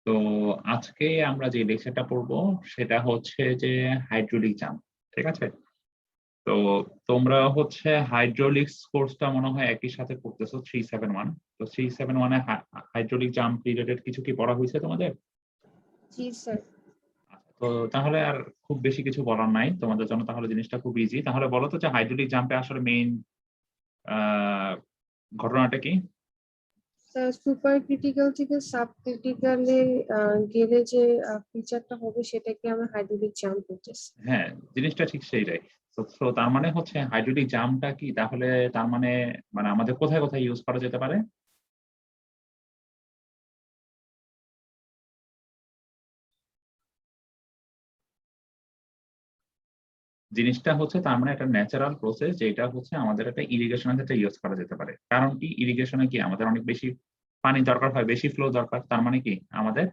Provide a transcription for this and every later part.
তো আজকে আমরা যে লেকচারটা পড়বো সেটা হচ্ছে যে হাইড্রোলিক জাম্প। ঠিক আছে? তো তোমরা হচ্ছে হাইড্রোলিক্স কোর্সটা মনে হয় একই সাথে করতেছো 371। তো 371 এ হাইড্রোলিক জাম্প রিলেটেড কিছু কি পড়া হয়েছে তোমাদের? জি স্যার। তো তাহলে আর খুব বেশি কিছু বলার নাই তোমাদের জন্য, তাহলে জিনিসটা খুব ইজি। তাহলে বলো তো যে হাইড্রোলিক জাম্পে আসলে মেইন ঘটনাটা কি? স্যার সুপার ক্রিটিক্যাল থেকে সাব ক্রিটিক্যালে গেলে যে ফিচারটা হবে সেটাকে আমরা হাইড্রোলিক জাম্প করতেছি। হ্যাঁ, জিনিসটা ঠিক সেইটাই। তো তার মানে হচ্ছে হাইড্রোলিক জাম্পটা কি তাহলে? তার মানে মানে আমাদের কোথায় কোথায় ইউজ করা যেতে পারে? জিনিসটা হচ্ছে তার মানে একটা ন্যাচারাল প্রসেস, যেটা হচ্ছে আমাদের একটা ইরিগেশনের ক্ষেত্রে ইউজ করা যেতে পারে। কারণ কি, ইরিগেশনে কি আমাদের অনেক বেশি পানি দরকার হয়, বেশি ফ্লো দরকার। তার মানে কি আমাদের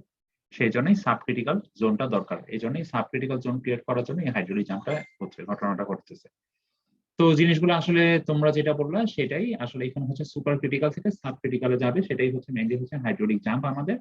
সেই জন্যই সাবক্রিটিক্যাল জোনটা দরকার। এই জন্যই সাবক্রিটিক্যাল জোন ক্রিয়েট করার জন্য এই হাইড্রোলিক জাম্পটা হচ্ছে, ঘটনাটা ঘটতেছে। তো জিনিসগুলো আসলে তোমরা যেটা বললা সেটাই আসলে এখানে হচ্ছে সুপার ক্রিটিক্যাল থেকে সাব ক্রিটিক্যালে যাবে, সেটাই হচ্ছে মেইনলি হচ্ছে হাইড্রোলিক জাম্প আমাদের।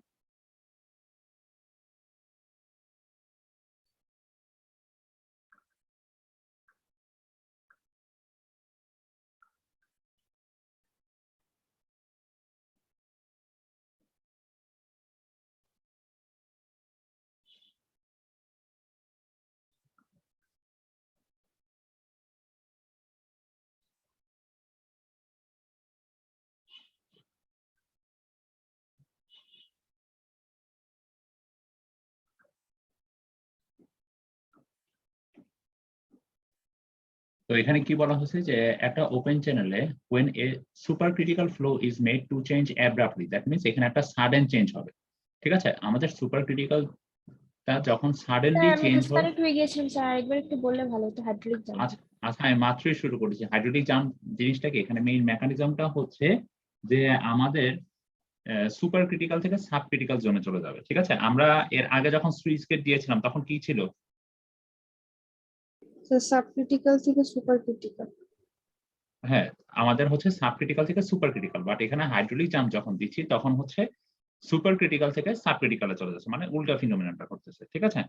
তো এখানে কি বলা হয়েছে যে একটা ওপেন চ্যানেলে when a supercritical flow is made to change abruptly, that means এখানে একটা সাডেন চেঞ্জ হবে। ঠিক আছে, আমাদের সুপার ক্রিটিক্যালটা যখন স্যার সাডেনলি আমি চেঞ্জ হয়। ডিসকানেক্ট হয়ে গিয়েছিলাম স্যার, আরেকবার একটু বললে ভালো হতো হাইড্রোলিক জাম্প। আচ্ছা আচ্ছা, আমি মাত্রই শুরু করেছি। হাইড্রোলিক জাম্প জিনিসটা কি, এখানে মেইন মেকানিজমটা হচ্ছে যে আমাদের সুপার ক্রিটিক্যাল থেকে সাব ক্রিটিক্যাল জোনে চলে যাবে। ঠিক আছে, আমরা এর আগে যখন সুইচ গেট দিয়েছিলাম তখন কি ছিল? স্যার সাব ক্রিটিক্যাল থেকে সুপার ক্রিটিক্যাল। হ্যাঁ, আমাদের হচ্ছে সাব ক্রিটিক্যাল থেকে সুপার ক্রিটিক্যাল, বাট এখানে হাইড্রোলিক জাম্প যখন দিচ্ছি তখন হচ্ছে সুপার ক্রিটিক্যাল থেকে সাব ক্রিটিক্যালে চলে যাচ্ছে, মানে উল্টা ফিনোমিনানটা করতেছে। ঠিক আছে,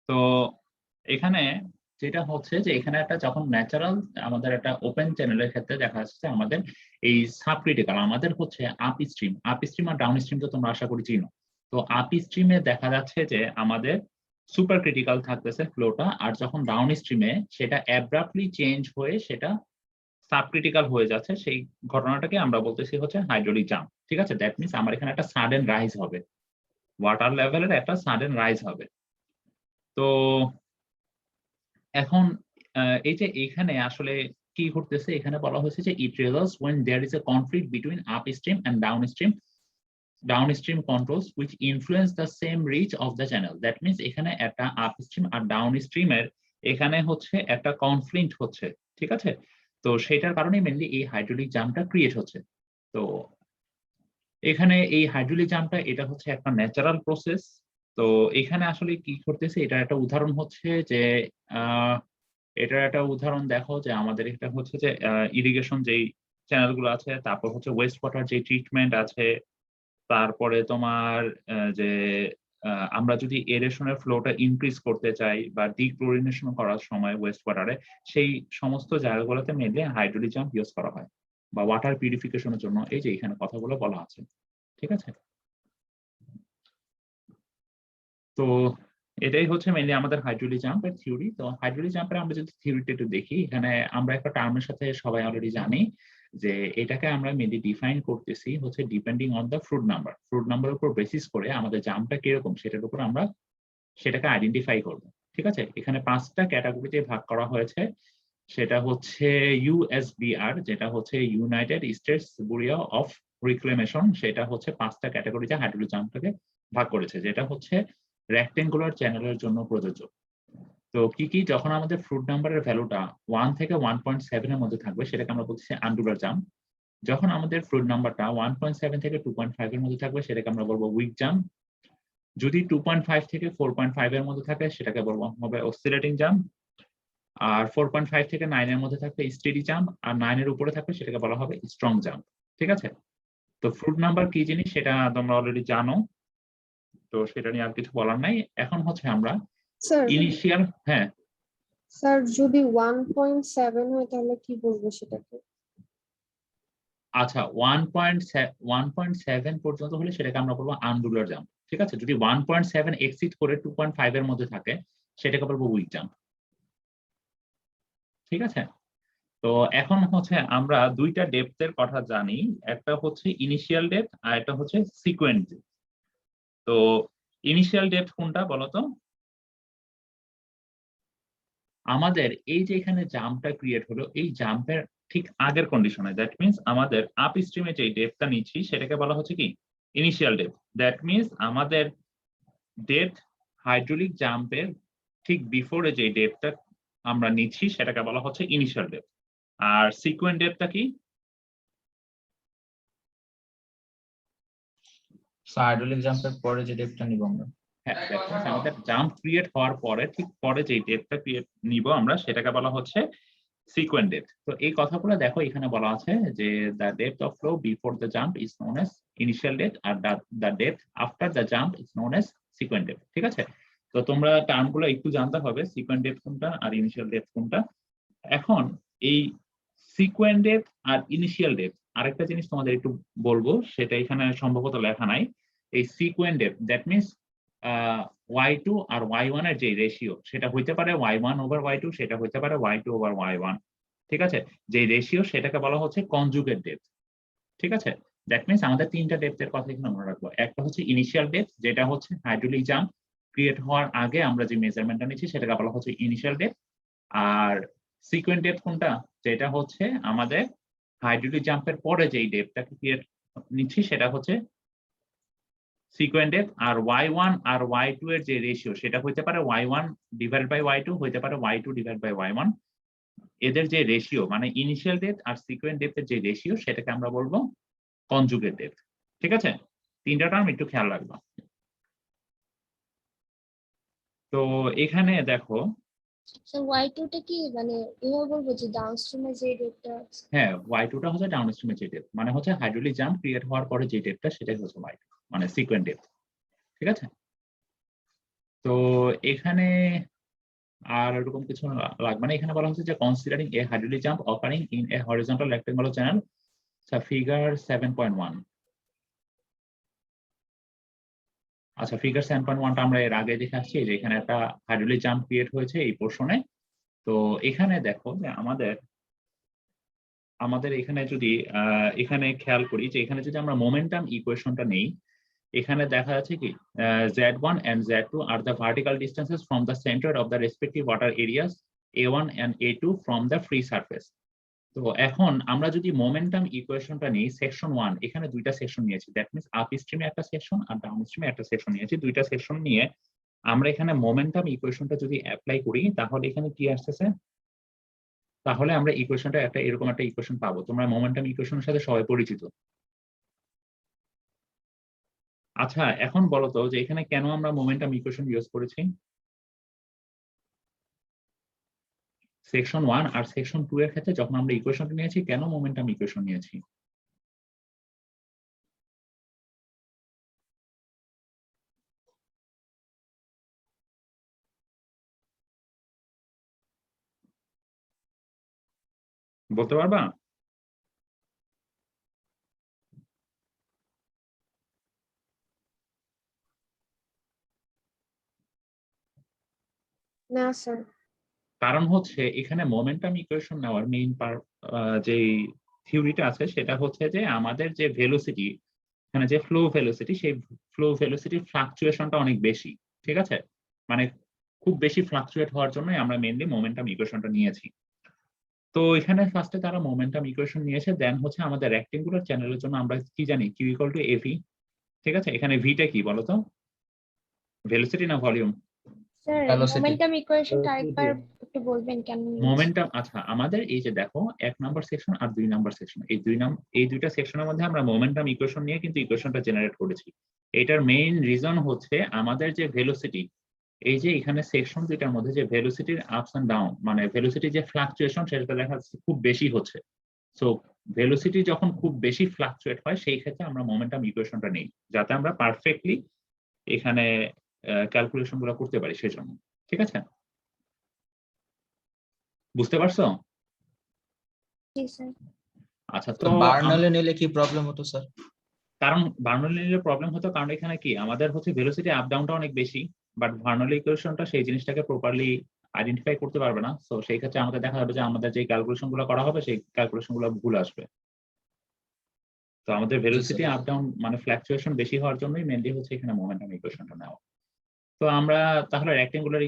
তো এখানে যেটা হচ্ছে যে এখানে একটা যখন ন্যাচারাল আমাদের একটা ওপেন চ্যানেলের ক্ষেত্রে দেখা যাচ্ছে আমাদের এই সাব ক্রিটিক্যাল আমাদের হচ্ছে আপ স্ট্রিম আর ডাউন স্ট্রিম তো তোমরা আশা করি চিনো। তো আপ স্ট্রিমে দেখা যাচ্ছে যে আমাদের সুপার ক্রিটিক্যাল থাকতেছে ফ্লোটা, আর যখন ডাউন স্ট্রিমে সেটা অ্যাব্রাপ্টলি চেঞ্জ হয়ে সেটা সাবক্রিটিক্যাল হয়ে যাচ্ছে, সেই ঘটনাটাকে আমরা বলতেছি হচ্ছে হাইড্রোলিক জাম্প। ঠিক আছে, দ্যাট মিনস আমার এখানে একটা সাডেন রাইজ হবে, ওয়াটার লেভেলের একটা সাডেন রাইজ হবে। তো এখন এই যে এখানে আসলে কি ঘটতেছে, এখানে বলা হয়েছে যে ইট results when there is a conflict between upstream and downstream controls which influence the same reach of the channel. That means এখানে একটা আপস্ট্রিম আর ডাউনস্ট্রিম এর এখানে হচ্ছে একটা কনফ্লিক্ট হচ্ছে। ঠিক আছে, তো সেটার কারণে মেনলি এই হাইড্রোলিক জাম্পটা ক্রিয়েট হচ্ছে। তো এখানে এই হাইড্রোলিক জাম্পটা এটা হচ্ছে একটা ন্যাচারাল প্রসেস। তো এখানে আসলে কি করতেছে, এটা একটা উদাহরণ হচ্ছে যে আহ এটার একটা উদাহরণ দেখো যে আমাদের এটা হচ্ছে যে ইরিগেশন যেই চ্যানেল গুলো আছে, তারপর হচ্ছে ওয়েস্ট ওয়াটার যে ট্রিটমেন্ট আছে, তারপরে তোমার যে আমরা যদি এরেশনের ফ্লোটা ইনক্রিজ করতে চাই বা ডিক্লোরিনেশন করার সময় ওয়েস্ট ওয়াটারে, সেই সমস্ত জায়গাগুলোতে মেনলি হাইড্রোলিক জাম্প ইউজ করা হয়, বা ওয়াটার পিউরিফিকেশনের জন্য এই যে এখানে কথাগুলো বলা আছে। ঠিক আছে, তো এটাই হচ্ছে মেইনলি আমাদের হাইড্রোলিক জাম্পের থিওরি। তো হাইড্রোলিক জাম্পের আমরা যদি থিওরিটা একটু দেখি, এখানে আমরা একটা টার্মের সাথে সবাই অলরেডি জানি যে এটাকে আমরা মেইনলি ডিফাইন করতেছি হচ্ছে depending on the fruit number. Fruit নাম্বারের উপর বেসিস করে আমাদের জাম্পটা কিরকম সেটার উপর আমরা সেটাকে আইডেন্টিফাই করব। ঠিক আছে, এখানে 5টা ক্যাটাগরিতে ভাগ করা হয়েছে। সেটা হচ্ছে ইউএসবিআর, যেটা হচ্ছে United states bureau of reclamation, সেটা হচ্ছে 5টা ক্যাটাগরিতে হাইড্রোলিক জাম্পটাকে ভাগ করেছে, যেটা হচ্ছে রেক্টেঙ্গুলার চ্যানেলের জন্য প্রযোজ্য। তো কি কি, যখন আমাদের ফ্রুট নাম্বারের ভ্যালুটা 1 থেকে 1.7 এর মধ্যে থাকবে সেটাকে আমরা বলছি আন্ডুলার জাম্প। যখন আমাদের ফ্রুট নাম্বারটা 1.7 থেকে 2.5 এর মধ্যে থাকবে সেটাকে আমরা বলবো উইক জাম্প। যদি 2.5 থেকে 4.5 এর মধ্যে থাকে সেটাকে বলবো হবে অসিলেটিং জাম্প। আর 4.5 থেকে 9 এর মধ্যে থাকবে স্টেডি জাম্প, আর 9 এর উপরে থাকবে সেটাকে বলা হবে স্ট্রং জাম্প। ঠিক আছে, তো ফ্রুট নাম্বার কি জিনিস সেটা তোমরা অলরেডি জানো, তো সেটা নিয়ে আর কিছু বলার নাই। এখন হচ্ছে আমরা স্যার ইনিশিয়াল, হ্যাঁ স্যার যদি 1.7 হয় তাহলে কি বলবো সেটাকে? আচ্ছা 1.7 পর্যন্ত হলে সেটাকে আমরা বলবো আনরুলার জাম্প, ঠিক আছে। যদি 1.7 এক্সিড করে 2.5 এর মধ্যে থাকে সেটাকে বলবো উইক জাম্প, ঠিক আছে। তো এখন হচ্ছে আমরা দুইটা ডেপথের কথা জানি, একটা হচ্ছে ইনিশিয়াল ডেপথ আর একটা হচ্ছে সিকোয়েন্ট। তো ইনিশিয়াল ডেপথ কোনটা বলতো? আমাদের এই যে এখানে জাম্পটা ক্রিয়েট হলো, এই জাম্পের ঠিক আগের কন্ডিশনে, দ্যাট মিন্স আমাদের আপ স্ট্রিমে যে ডেপথটা নিচ্ছি সেটাকে বলা হচ্ছে কি ইনিশিয়াল ডেপথ। দ্যাট মিন্স আমাদের ডেপথ হাইড্রোলিক জাম্পের ঠিক বিফোরে যে ডেপথটা আমরা নিচ্ছি সেটাকে বলা হচ্ছে ইনিশিয়াল ডেপথ। আর সিকোয়েন্ট ডেপথটা কি? হাইড্রোলিক জাম্পের পরে যে ডেপটা নিব আমরা। হ্যাঁ, that means আমাদের জাম্প ক্রিয়েট হওয়ার পরে ঠিক পরে যে ডেপথটা ক্রিয়েট নিব আমরা সেটাকে বলা হচ্ছে সিকোয়েন্ট ডেপথ। তো এই কথাগুলো দেখো এখানে বলা আছে যে the depth of flow before the jump is known as initial depth are the depth after the jump is known as sequent depth, ঠিক আছে। তো তোমরা টার্মগুলো একটু জানতে হবে, সিকোয়েন্ট ডেপথ কোনটা আর ইনিশিয়াল ডেপথ কোনটা। এখন এই সিকোয়েন্ট ডেপথ আর ইনিশিয়াল ডেপথ আরেকটা জিনিস তোমাদের একটু বলবো, সেটা এখানে সম্ভবত লেখা নাই। এই sequent depth that means y2 আর y1 এর যে রেশিও সেটা হইতে পারে y1 ওভার y2, সেটা হইতে পারে y2 ওভার y1, ঠিক আছে। যে রেশিও সেটাকে বলা হচ্ছে কনজুগেট ডেপথ, ঠিক আছে। দ্যাট মিন্স আমাদের তিনটা ডেপথের কথা এখানে মনে রাখবো। একটা হচ্ছে ইনিশিয়াল ডেপথ, যেটা হচ্ছে হাইড্রোলিক জাম্প ক্রিয়েট হওয়ার আগে আমরা যে মেজারমেন্টটা নিচ্ছি সেটাকে বলা হচ্ছে ইনিশিয়াল ডেপথ। আর সিকোয়েন্ট ডেপথ কোনটা? যেটা হচ্ছে আমাদের হাইড্রোলিক জাম্পের পরে যেই ডেপথটাকে ক্রিয়েট নিচ্ছি সেটা হচ্ছে সিকোয়েন্ট ডেপথ। আর y1 আর y2 এর যে রেশিও সেটা হইতে পারে y1 ডিভাইড বাই y2, হইতে পারে y2 ডিভাইড বাই y1। এদের যে রেশিও মানে ইনিশিয়াল ডেপথ আর সিকোয়েন্ট ডেপথের যে রেশিও সেটাকে আমরা বলবো কনজুগেট ডেপথ, ঠিক আছে। তিনটা টার্ম একটু খেয়াল রাখবা। তো এখানে দেখো, স্যার y2 টা কি মানে এভাবে বলবো যে ডাউনস্ট্রিমে যে ডেপটা? হ্যাঁ y2 টা হচ্ছে ডাউনস্ট্রিমে যে ডেপথ, মানে হচ্ছে হাইড্রোলিক জাম্প ক্রিয়েট হওয়ার পরে যে ডেপথটা সেটাই হচ্ছে y2 মানে সিকোয়েন্ট ডেপথ, ঠিক আছে। তো এখানে আর এরকম কিছু লাগবে না। এখানে বলা হচ্ছে যে considering A hydraulic jump occurring in a horizontal rectangular channel, figure 7.1। আচ্ছা ফিগার 7.1টা আমরা এর আগে দেখে আসছি যে এখানে একটা হাইড্রোলিক জাম্প ক্রিয়েট হয়েছে এই পোর্শনে। তো এখানে দেখো যে আমাদের এখানে যদি এখানে খেয়াল করি যে এখানে যদি আমরা মোমেন্টাম ইকুয়েশনটা নেই, এখানে দেখা যাচ্ছে কি z1 and z2 are the vertical distances from the center of the respective water areas a1 and a2 from the free surface। তো এখন আমরা যদি মোমেন্টাম ইকুয়েশনটা নিই সেকশন 1, এখানে দুইটা সেকশন নিয়েছি, দ্যাট মিন্স আপ স্ট্রিমে একটা সেকশন আর ডাউন স্ট্রিমে একটা সেকশন নিয়েছি। দুইটা সেকশন নিয়ে আমরা এখানে মোমেন্টাম ইকুয়েশনটা যদি অ্যাপ্লাই করি তাহলে এখানে কি আসতেছে, তাহলে আমরা ইকুয়েশনটা এরকম একটা ইকুয়েশন পাবো। তোমরা মোমেন্টাম ইকুয়েশনের সাথে সবাই পরিচিত। আচ্ছা এখন বলো তো যে এখানে কেন আমরা মোমেন্টাম ইকুয়েশন ইউজ করেছি? সেকশন 1 আর সেকশন 2 এর ক্ষেত্রে যখন আমরা ইকুয়েশনটা নিয়েছি, কেন মোমেন্টাম ইকুয়েশন নিয়েছি? বলতে পারবা? না স্যার। কারণ হচ্ছে এখানে মোমেন্টাম ইকুয়েশন নেওয়ার মেইন যে থিওরিটা আছে সেটা হচ্ছে যে আমাদের যে ভেলোসিটি, এখানে যে ফ্লো ভেলোসিটি, সেই ফ্লো ভেলোসিটির ফ্লাকচুয়েশনটা অনেক বেশি, ঠিক আছে। মানে খুব বেশি ফ্লাকচুয়েট হওয়ার জন্যই আমরা মেইনলি মোমেন্টাম ইকুয়েশনটা নিয়েছি। তো এখানে ফার্স্টে তারা মোমেন্টাম ইকুয়েশন নিয়েছে, দেন হচ্ছে আমাদের রেক্টেঙ্গুলার চ্যানেলের জন্য আমরা কি জানি কিউ ইকুয়াল টু এভি, ঠিক আছে। এখানে ভিটা কি বলতো, ভেলোসিটি না ভলিউম? Sir Velocity. মোমেন্টাম ইকুয়েশনটা আরেকবার একটু বলবেন কেন? মোমেন্টাম, আচ্ছা আমাদের এই যে দেখো 1 নাম্বার সেকশন আর 2 নাম্বার সেকশন, এই দুইটা সেকশনের মধ্যে আমরা মোমেন্টাম ইকুয়েশন নিয়ে কিন্তু ইকুয়েশনটা জেনারেট করেছি। এটার মেইন রিজন হচ্ছে আমাদের যে ভেলোসিটি, এই যে এখানে সেকশন দুইটার মধ্যে যে ভেলোসিটির আপস এন্ড ডাউন মানে ভেলোসিটির যে ফ্লাকচুয়েশন সেটা দেখা যাচ্ছে খুব বেশি হচ্ছে। সো ভেলোসিটি যখন খুব বেশি ফ্লাকচুয়েট হয় সেই ক্ষেত্রে আমরা মোমেন্টাম ইকুয়েশনটা নেই, যাতে আমরা পারফেক্টলি এখানে ক্যালকুলেশন গুলো করতে পারি সেজন্য। ঠিক আছে, বুঝতে পারছো? জি স্যার। আচ্ছা, তো তো বার্নালে নিলে কি প্রবলেম হতো স্যার? কারণ বার্নৌলির প্রবলেম হতো কারণ এখানে কি আমাদের হচ্ছে ভেলোসিটি আপ ডাউনটা অনেক বেশি, বাট বার্নৌলি ইকুয়েশনটা সেই জিনিসটাকে প্রপারলি আইডেন্টিফাই করতে পারবে না। সো সেই ক্ষেত্রে আমাদের দেখা যাবে যে আমাদের যে ক্যালকুলেশন গুলো করা হবে সেই ক্যালকুলেশন গুলো ভুল আসবে। তো আমাদের ভেলোসিটি আপ ডাউন মানে ফ্ল্যাকচুয়েশন বেশি হওয়ার জন্যই মেনলি হচ্ছে এখানে মোমেন্টাম ইকুয়েশনটা নেওয়া। তো আমরা তাহলে রেক্টেঙ্গুলার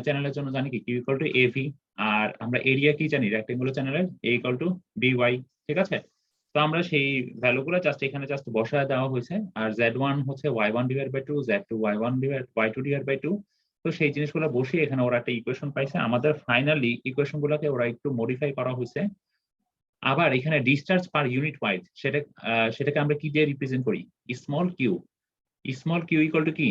চ্যানেলের জন্য জানি কি কিউ ইকুয়াল টু এভি, আর আমরা এরিয়া কি জানি রেক্টেঙ্গুলার চ্যানেলের এ ইকুয়াল টু বিওয়াই। ঠিক আছে, তো আমরা সেই ভ্যালুগুলো জাস্ট এখানে জাস্ট বসায় দেওয়া হয়েছে। আর z1 হচ্ছে y1 divide by 2, z2 y1 divide y2 divide by 2। তো সেই জিনিসগুলো বসিয়ে এখানে ওরা একটা ইকুয়েশন পাইছে। আমাদের ফাইনালি ইকুয়েশন গুলোকে ওরা একটু মডিফাই করা হয়েছে। আবার এখানে ডিসচার্জ পার ইউনিট ওয়াইজ সেটাকে আমরা কি দিয়ে রিপ্রেজেন্ট করি? Small q. Small q equal to কি?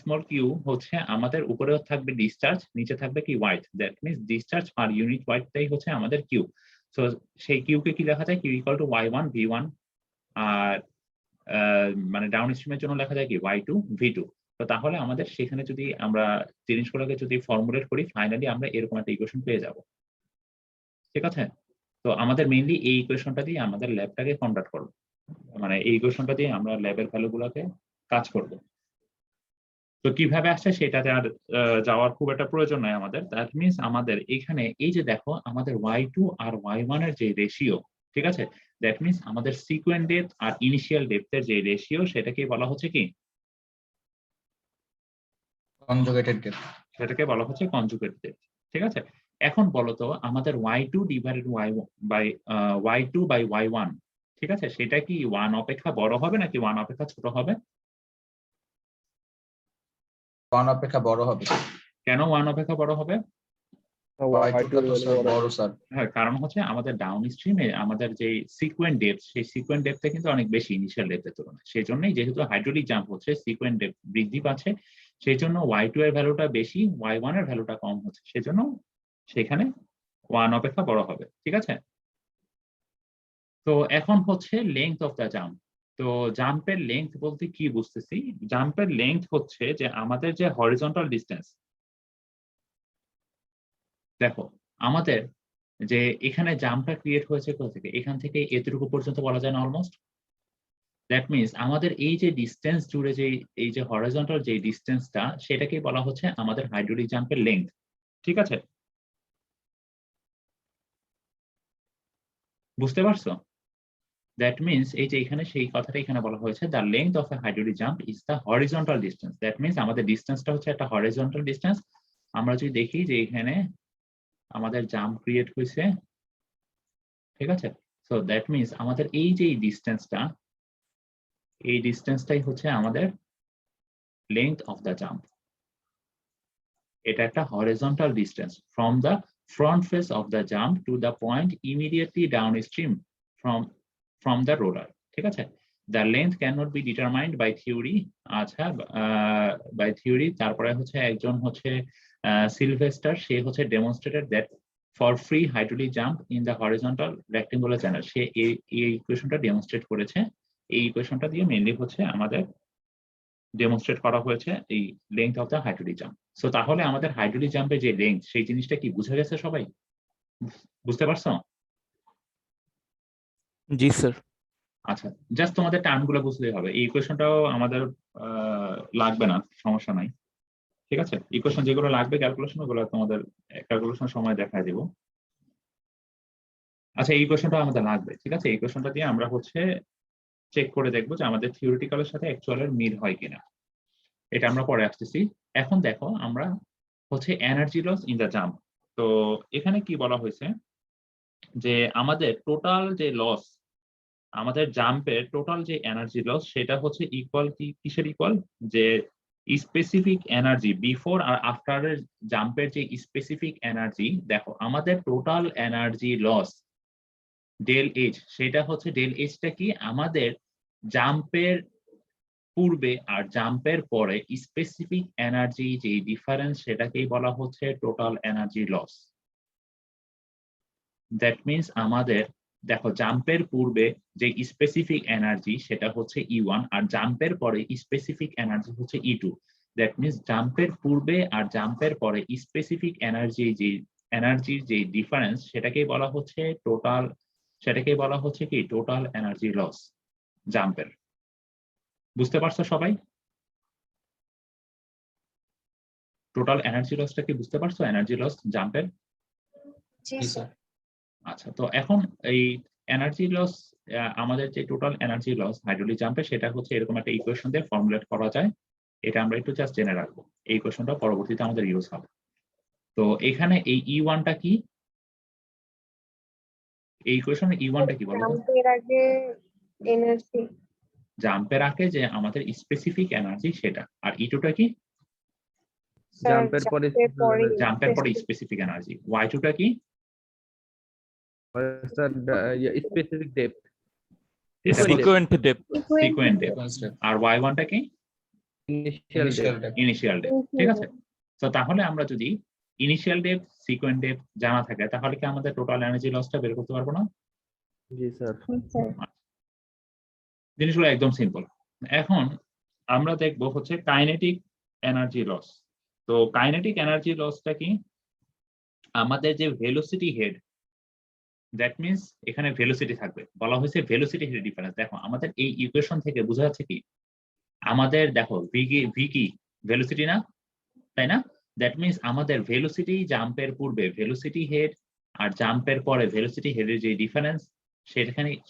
স্মল কিউ হচ্ছে আমাদের উপরে থাকবে ডিসচার্জ, নিচে থাকবে কি weight. That means discharge per unit ওয়াইটটাই হচ্ছে আমাদের কিউ। সো সেই কিউকে কি লেখা যায়? Q equal to y1 v1, আর মানে ডাউন স্ট্রিমের জন্য লেখা যায় কি y2 v2। তো তাহলে আমাদের সেখানে যদি আমরা জিনিসগুলোকে যদি ফর্মুলেট করি ফাইনালি আমরা এরকম একটা ইকুয়েশন পেয়ে যাব। ঠিক আছে, তো আমাদের মেইনলি এই ইকুয়েশনটা দিয়ে আমাদের ল্যাবটাকে কন্ডাক্ট করব, মানে এই ইকুয়েশনটা দিয়ে আমরা ল্যাবের ভ্যালুগুলোকে কাজ করব। তো কিভাবে আসছে সেটাতে আর যাওয়ার খুব একটা প্রয়োজন নাই আমাদের। দ্যাট মিনস আমাদের এখানে এই যে দেখো আমাদের y2 আর y1 এর যে রেশিও, ঠিক আছে, দ্যাট মিনস আমাদের সিকোয়েন্ট ডেপথ আর ইনিশিয়াল ডেপথের যে রেশিও সেটাকে বলা হচ্ছে কি? Conjugated depth. সেটাকে বলা হচ্ছে কনজুগেট ডেপথ। ঠিক আছে, এখন বলো তো আমাদের y2 divided y2 by y1, ঠিক আছে, সেটা কি 1 অপেক্ষা বড় হবে নাকি 1 অপেক্ষা ছোট হবে? 1 অপেক্ষা বড় হবে। কেন 1 অপেক্ষা বড় হবে? y2 টা তো স্যার বড় স্যার। হ্যাঁ, কারণ হচ্ছে আমাদের ডাউন স্ট্রিমে আমাদের যে সিকোয়েন্ট ডেপথ সেই সিকোয়েন্ট ডেপথটা কিন্তু অনেক বেশি ইনিশিয়াল ডেপথের তুলনায়। সেই জন্যই যেহেতু হাইড্রোলিক জাম্প হচ্ছে সিকোয়েন্ট ডেপথ বৃদ্ধি পাচ্ছে, সেই জন্য y2 এর ভ্যালুটা বেশি, y1 এর ভ্যালুটা কম হচ্ছে, সেজন্য সেখানে 1 অপেক্ষা বড় হবে। ঠিক আছে, তো এখন হচ্ছে লেংথ অফ দ্য জাম্প। তো জাম্পের লেংথ বলতে কি বুঝতেছি? জাম্পের লেংথ হচ্ছে যে আমাদের যে হরিজন্টাল ডিসটেন্স, দেখো আমাদের যে এখানে জাম্পটা ক্রিয়েট হয়েছে কোথা থেকে? এখান থেকে এতটুকু পর্যন্ত বলা যায় না অলমোস্ট। দ্যাট মিনস আমাদের এই যে ডিসটেন্স জুড়ে যে এই যে হরিজন্টাল যে ডিসটেন্সটা সেটাকে বলা হচ্ছে আমাদের হাইড্রোলিক জাম্পের লেংথ। ঠিক আছে, বুঝতে পারছো? দ্যাট মিনস এই যে এখানে সেই কথাটা এখানে বলা হয়েছে the length of A hydraulic jump is the horizontal distance. That means আমাদের ডিসটেন্সটা হচ্ছে একটা হরিজন্টাল ডিসটেন্স। আমরা যদি দেখি যে এখানে আমাদের জাম্প ক্রিয়েট হয়েছে, ঠিক আছে, সো দ্যাট মিনস আমাদের এই যে ডিসটেন্সটা, এই ডিসটেন্সটাই হচ্ছে আমাদের লেংথ অফ দ্য জাম্প। এটা একটা horizontal distance from the front face of the jump to the point immediately downstream from the roller. ঠিক আছে, the length can not be determined by theory. আচ্ছা, বাই থিওরি। তারপরে হচ্ছে একজন হচ্ছে Silvester, সে হচ্ছে demonstrated that for free hydraulic jump in the horizontal rectangular channel. সে এই ইকুয়েশনটা ডেমনস্ট্রেট করেছে। এই ইকুয়েশনটা দিয়ে মেইনলি হচ্ছে আমাদের ডেমনস্ট্রেট করা হয়েছে এই length of the hydraulic jump. So তাহলে আমাদের হাইড্রোলিক জাম্পের যে লেংথ সেই জিনিসটা কি বুঝে গেছে সবাই? বুঝতে পারছো? জি স্যার। আচ্ছা, জাস্ট তোমাদের টার্মগুলো বুঝলেই হবে। এই ইকুয়েশনটাও আমাদের লাগবে না, সমস্যা নাই। ঠিক আছে, ইকুয়েশন যেগুলো লাগবে ক্যালকুলেশন ওগুলো তোমাদের ক্যালকুলেশন সময় দেখায় দিব। আচ্ছা, এই ইকুয়েশনটা আমাদের লাগবে। ঠিক আছে, এই ইকুয়েশনটা দিয়ে আমরা হচ্ছে চেক করে দেখবো যে আমাদের থিওরিটিক্যালের সাথে অ্যাকচুয়ালের মিল হয় কিনা। এটা আমরা পরে আসতেছি। এখন দেখো আমরা হচ্ছে energy loss in the jump. তো এখানে কি বলা হয়েছে যে আমাদের টোটাল যে লস, আমাদের জাম্পের টোটাল যে এনার্জি লস সেটা হচ্ছে ইকুয়াল কি কিসের ইকুয়াল? যে স্পেসিফিক এনার্জি বিফোর আর আফটারের জাম্পের যে স্পেসিফিক এনার্জি, দেখো আমাদের total energy loss del H, সেটা হচ্ছে ডেল এইচটা কি আমাদের জাম্পের পূর্বে আর জাম্পের পরে স্পেসিফিক এনার্জি যে ডিফারেন্স সেটাকেই বলা হচ্ছে total energy loss. That means আমাদের দেখো জাম্পের পূর্বে যে স্পেসিফিক এনার্জি সেটা হচ্ছে E1 আর জাম্পের পরে স্পেসিফিক এনার্জি হচ্ছে E2। দ্যাট মিনস জাম্পের পূর্বে আর জাম্পের পরে স্পেসিফিক এনার্জির যে ডিফারেন্স সেটাকেই বলা হচ্ছে টোটাল এনার্জি লস জাম্পের। বুঝতে পারছো সবাই? টোটাল এনার্জি লসটা কি বুঝতে পারছো? এনার্জি লস জাম্পের। জি জি স্যার। স্যার। আচ্ছা, তো এখন এই এনার্জি লস, আমাদের যে টোটাল এনার্জি লস হাইড্রোলিক জাম্পে সেটা হচ্ছে এরকম একটা ইকুয়েশন দিয়ে ফর্মুলেট করা যায়। এটা আমরা একটু জাস্ট জেনে রাখবো, এই ইকুয়েশনটা পরবর্তীতে আমাদের ইউজ হবে। তো এখানে এই E1টা কি, এই ইকুয়েশনে E1টা কি বলো তো? জাম্পের আগে এনার্জি। জাম্পের আগে যে আমাদের স্পেসিফিক এনার্জি সেটা, আর E2টা কি? স্যার জাম্পের পরে জাম্পের পরে জাম্পের পরে স্পেসিফিক এনার্জি। Y2টা কি? Sir specific depth. এটা Sequent depth. Sequent depth. আর Y1টা কি? Initial Initial depth. depth. Initial depth. ঠিক আছে, তো তাহলে আমরা যদি ইনিশিয়াল ডেপথ সিকোয়েন্ট ডেপথ জানা থাকে তাহলে কি আমাদের টোটাল এনার্জি লসটা বের করতে পারবো না? জি স্যার। জিনিসগুলো একদম সিম্পল। এখন আমরা দেখবো হচ্ছে কাইনেটিক এনার্জি লস। তো কাইনেটিক এনার্জি লসটা কি? আমাদের যে ভেলোসিটি হেড, দ্যাট মিনস এখানে ভেলোসিটি থাকবে, বলা হয়েছে ভেলোসিটি হেড ডিফারেন্স। দেখো আমাদের এই ইকুয়েশন থেকে বোঝা যাচ্ছে কি, আমাদের দেখো ভি কি ভেলোসিটি না, তাই না? দ্যাট মিনস আমাদের ভেলোসিটি জাম্পের পূর্বে ভেলোসিটি হেড আর জাম্পের পরে ভেলোসিটি হেডের যে ডিফারেন্স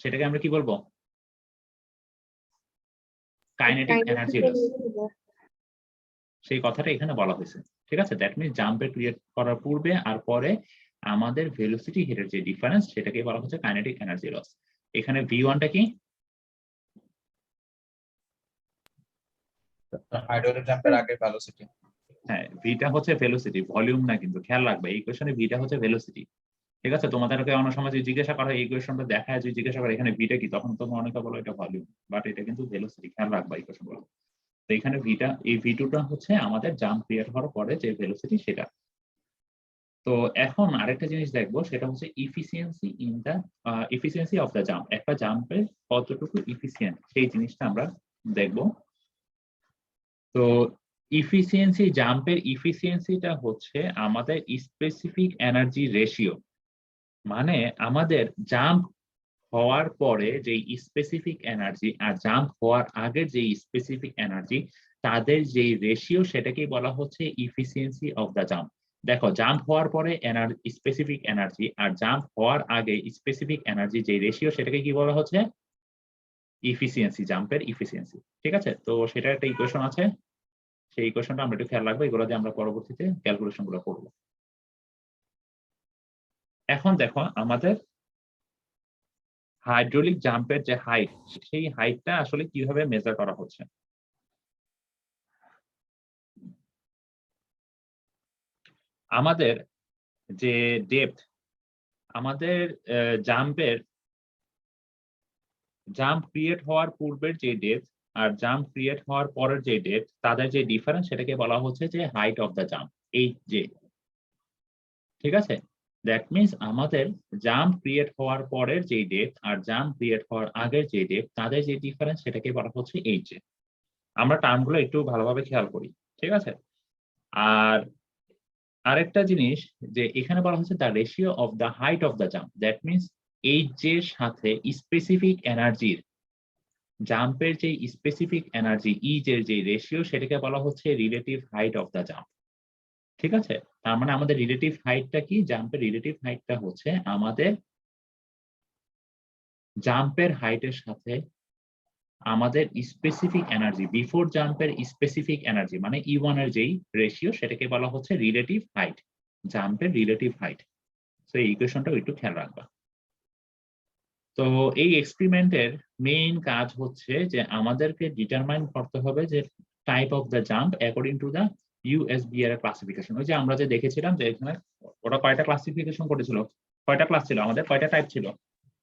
সেটাকে আমরা কি বলবো? Kinetic energy loss. সেই কথাটা এখানে বলা হয়েছে। ঠিক আছে, দ্যাট মিনস জাম্পের ক্রিয়েট করার পূর্বে আর পরে আমাদের ভেলোসিটি হেডের যে ডিফারেন্স সেটাকে বলা হচ্ছে কাইনেটিক এনার্জি লস। এখানে V1টা কি? হাইড্রোলিক জাম্পের আগে ভেলোসিটি। হ্যাঁ, ভিটা হচ্ছে ভেলোসিটি, ভলিউম না, কিন্তু খেয়াল রাখবে এই কোশ্চেনে ভিটা হচ্ছে ভেলোসিটি। ঠিক আছে, তোমাদেরকে অনেক সময় যদি জিজ্ঞাসা করা হয় এই কোয়েশনটা দেখায়, যদি জিজ্ঞাসা করে এখানে ভিটা কি, তখন তোমরা অনেকে বলো এটা ভলিউম, বাট এটা কিন্তু ভেলোসিটি। খেয়াল রাখবা এই কোয়েশনগুলো। তো এখানে ভিটা, এই V2টা হচ্ছে আমাদের জাম্প ক্রিয়েট হওয়ার পরে যে ভেলোসিটি সেটা। তো এখন আরেকটা জিনিস দেখবো, সেটা হচ্ছে ইফিসিয়েন্সি অফ দ্য জাম্প। একটা জাম্পের কতটুকু ইফিসিয়েন্ট সেই জিনিসটা আমরা দেখবো। তো জাম্পের ইফিসিয়েন্সিটা হচ্ছে আমাদের স্পেসিফিক এনার্জি রেশিও, মানে আমাদের জাম্প হওয়ার পরে যে স্পেসিফিক এনার্জি আর জাম্প হওয়ার আগের যে স্পেসিফিক এনার্জি, তাদের যে রেশিও সেটাকেই বলা হচ্ছে ইফিসিয়েন্সি অফ দ্য জাম্প। দেখো জাম্প হওয়ার পরে স্পেসিফিক এনার্জি আর জাম্প হওয়ার আগে স্পেসিফিক এনার্জি যে রেশিও সেটাকে কি বলা হচ্ছে? ইফিসিয়েন্সি, জাম্পের ইফিসিয়েন্সি। ঠিক আছে, তো সেটা একটা ইকুয়েশন আছে, সেই ইকুয়েশনটা আমরা একটু খেয়াল রাখবো, এগুলো দিয়ে আমরা পরবর্তীতে ক্যালকুলেশন গুলো করবো। এখন দেখো আমাদের হাইড্রোলিক জাম্পের যে হাইট, সেই হাইটটা আসলে কিভাবে মেজার করা হচ্ছে। আমাদের যে ডেপথ, আমাদের জাম্প ক্রিয়েট হওয়ার পূর্বের যে ডেপথ আর জাম্প ক্রিয়েট হওয়ার পরের যে ডেপথ, তাদের যে ডিফারেন্স সেটাকে বলা হচ্ছে যে হাইট অফ দ্য জাম্প, এই যে। ঠিক আছে, দ্যাট মিনস আমাদের জাম্প ক্রিয়েট হওয়ার পরের যে ডেপথ আর জাম্প ক্রিয়েট হওয়ার আগের যে ডেপথ, তাদের যে ডিফারেন্স সেটাকে বলা হচ্ছে এই যে। আমরা টার্মগুলো একটু ভালোভাবে খেয়াল করি। ঠিক আছে, আর আরেকটা জিনিস যে এখানে বলা হচ্ছে the ratio of the height of the jump, that means এই যে সাথে স্পেসিফিক এনার্জির, জাম্পের যে স্পেসিফিক এনার্জি ইজের যে রেশিও সেটাকে বলা হচ্ছে relative height of the jump. ঠিক আছে, তার মানে আমাদের রিলেটিভ হাইটটা কি? জাম্পের রিলেটিভ হাইটটা হচ্ছে আমাদের জাম্পের হাইটের সাথে আমাদের স্পেসিফিক এনার্জি, বিফোর জাম্পের স্পেসিফিক এনার্জি মানে E1 এর যেই রেশিও সেটাকে বলা হচ্ছে রিলেটিভ হাইট, জাম্পের রিলেটিভ হাইট। তো এই ইকুয়েশনটা একটু খেয়াল রাখবা। তো এই এক্সপেরিমেন্টের মেইন কাজ হচ্ছে যে আমাদেরকে ডিটারমাইন করতে হবে যে type of the jump according to the USBR এর ক্লাসিফিকেশন। ওই যে আমরা যে দেখেছিলাম যে এখানে ওরা কয়টা ক্লাসিফিকেশন করেছিল, কয়টা ক্লাস ছিল আমাদের, কয়টা টাইপ ছিল?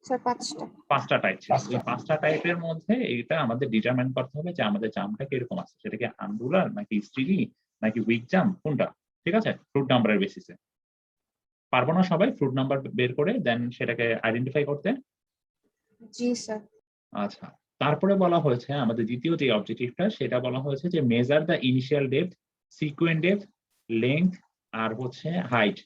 স্যার 5টা। 5টা টাইপ ছিল। ওই 5টা টাইপের মধ্যে এটা আমাদের ডিটারমাইন করতে হবে যে আমাদের জাম্পটা কিরকম আছে, সেটা কি আনগুলার নাকি স্টিডি নাকি উইক জাম্প, কোনটা। ঠিক আছে, ফ্রুট নাম্বারের বেসিসে। পারবো না সবাই ফ্রুট নাম্বার বের করে দেন সেটাকে আইডেন্টিফাই করতে, জি স্যার। আচ্ছা, তারপরে বলা হয়েছে আমাদের দ্বিতীয় যে অবজেক্টিভটা সেটা বলা হয়েছে যে measure the initial depth, sequent depth, length আর হচ্ছে height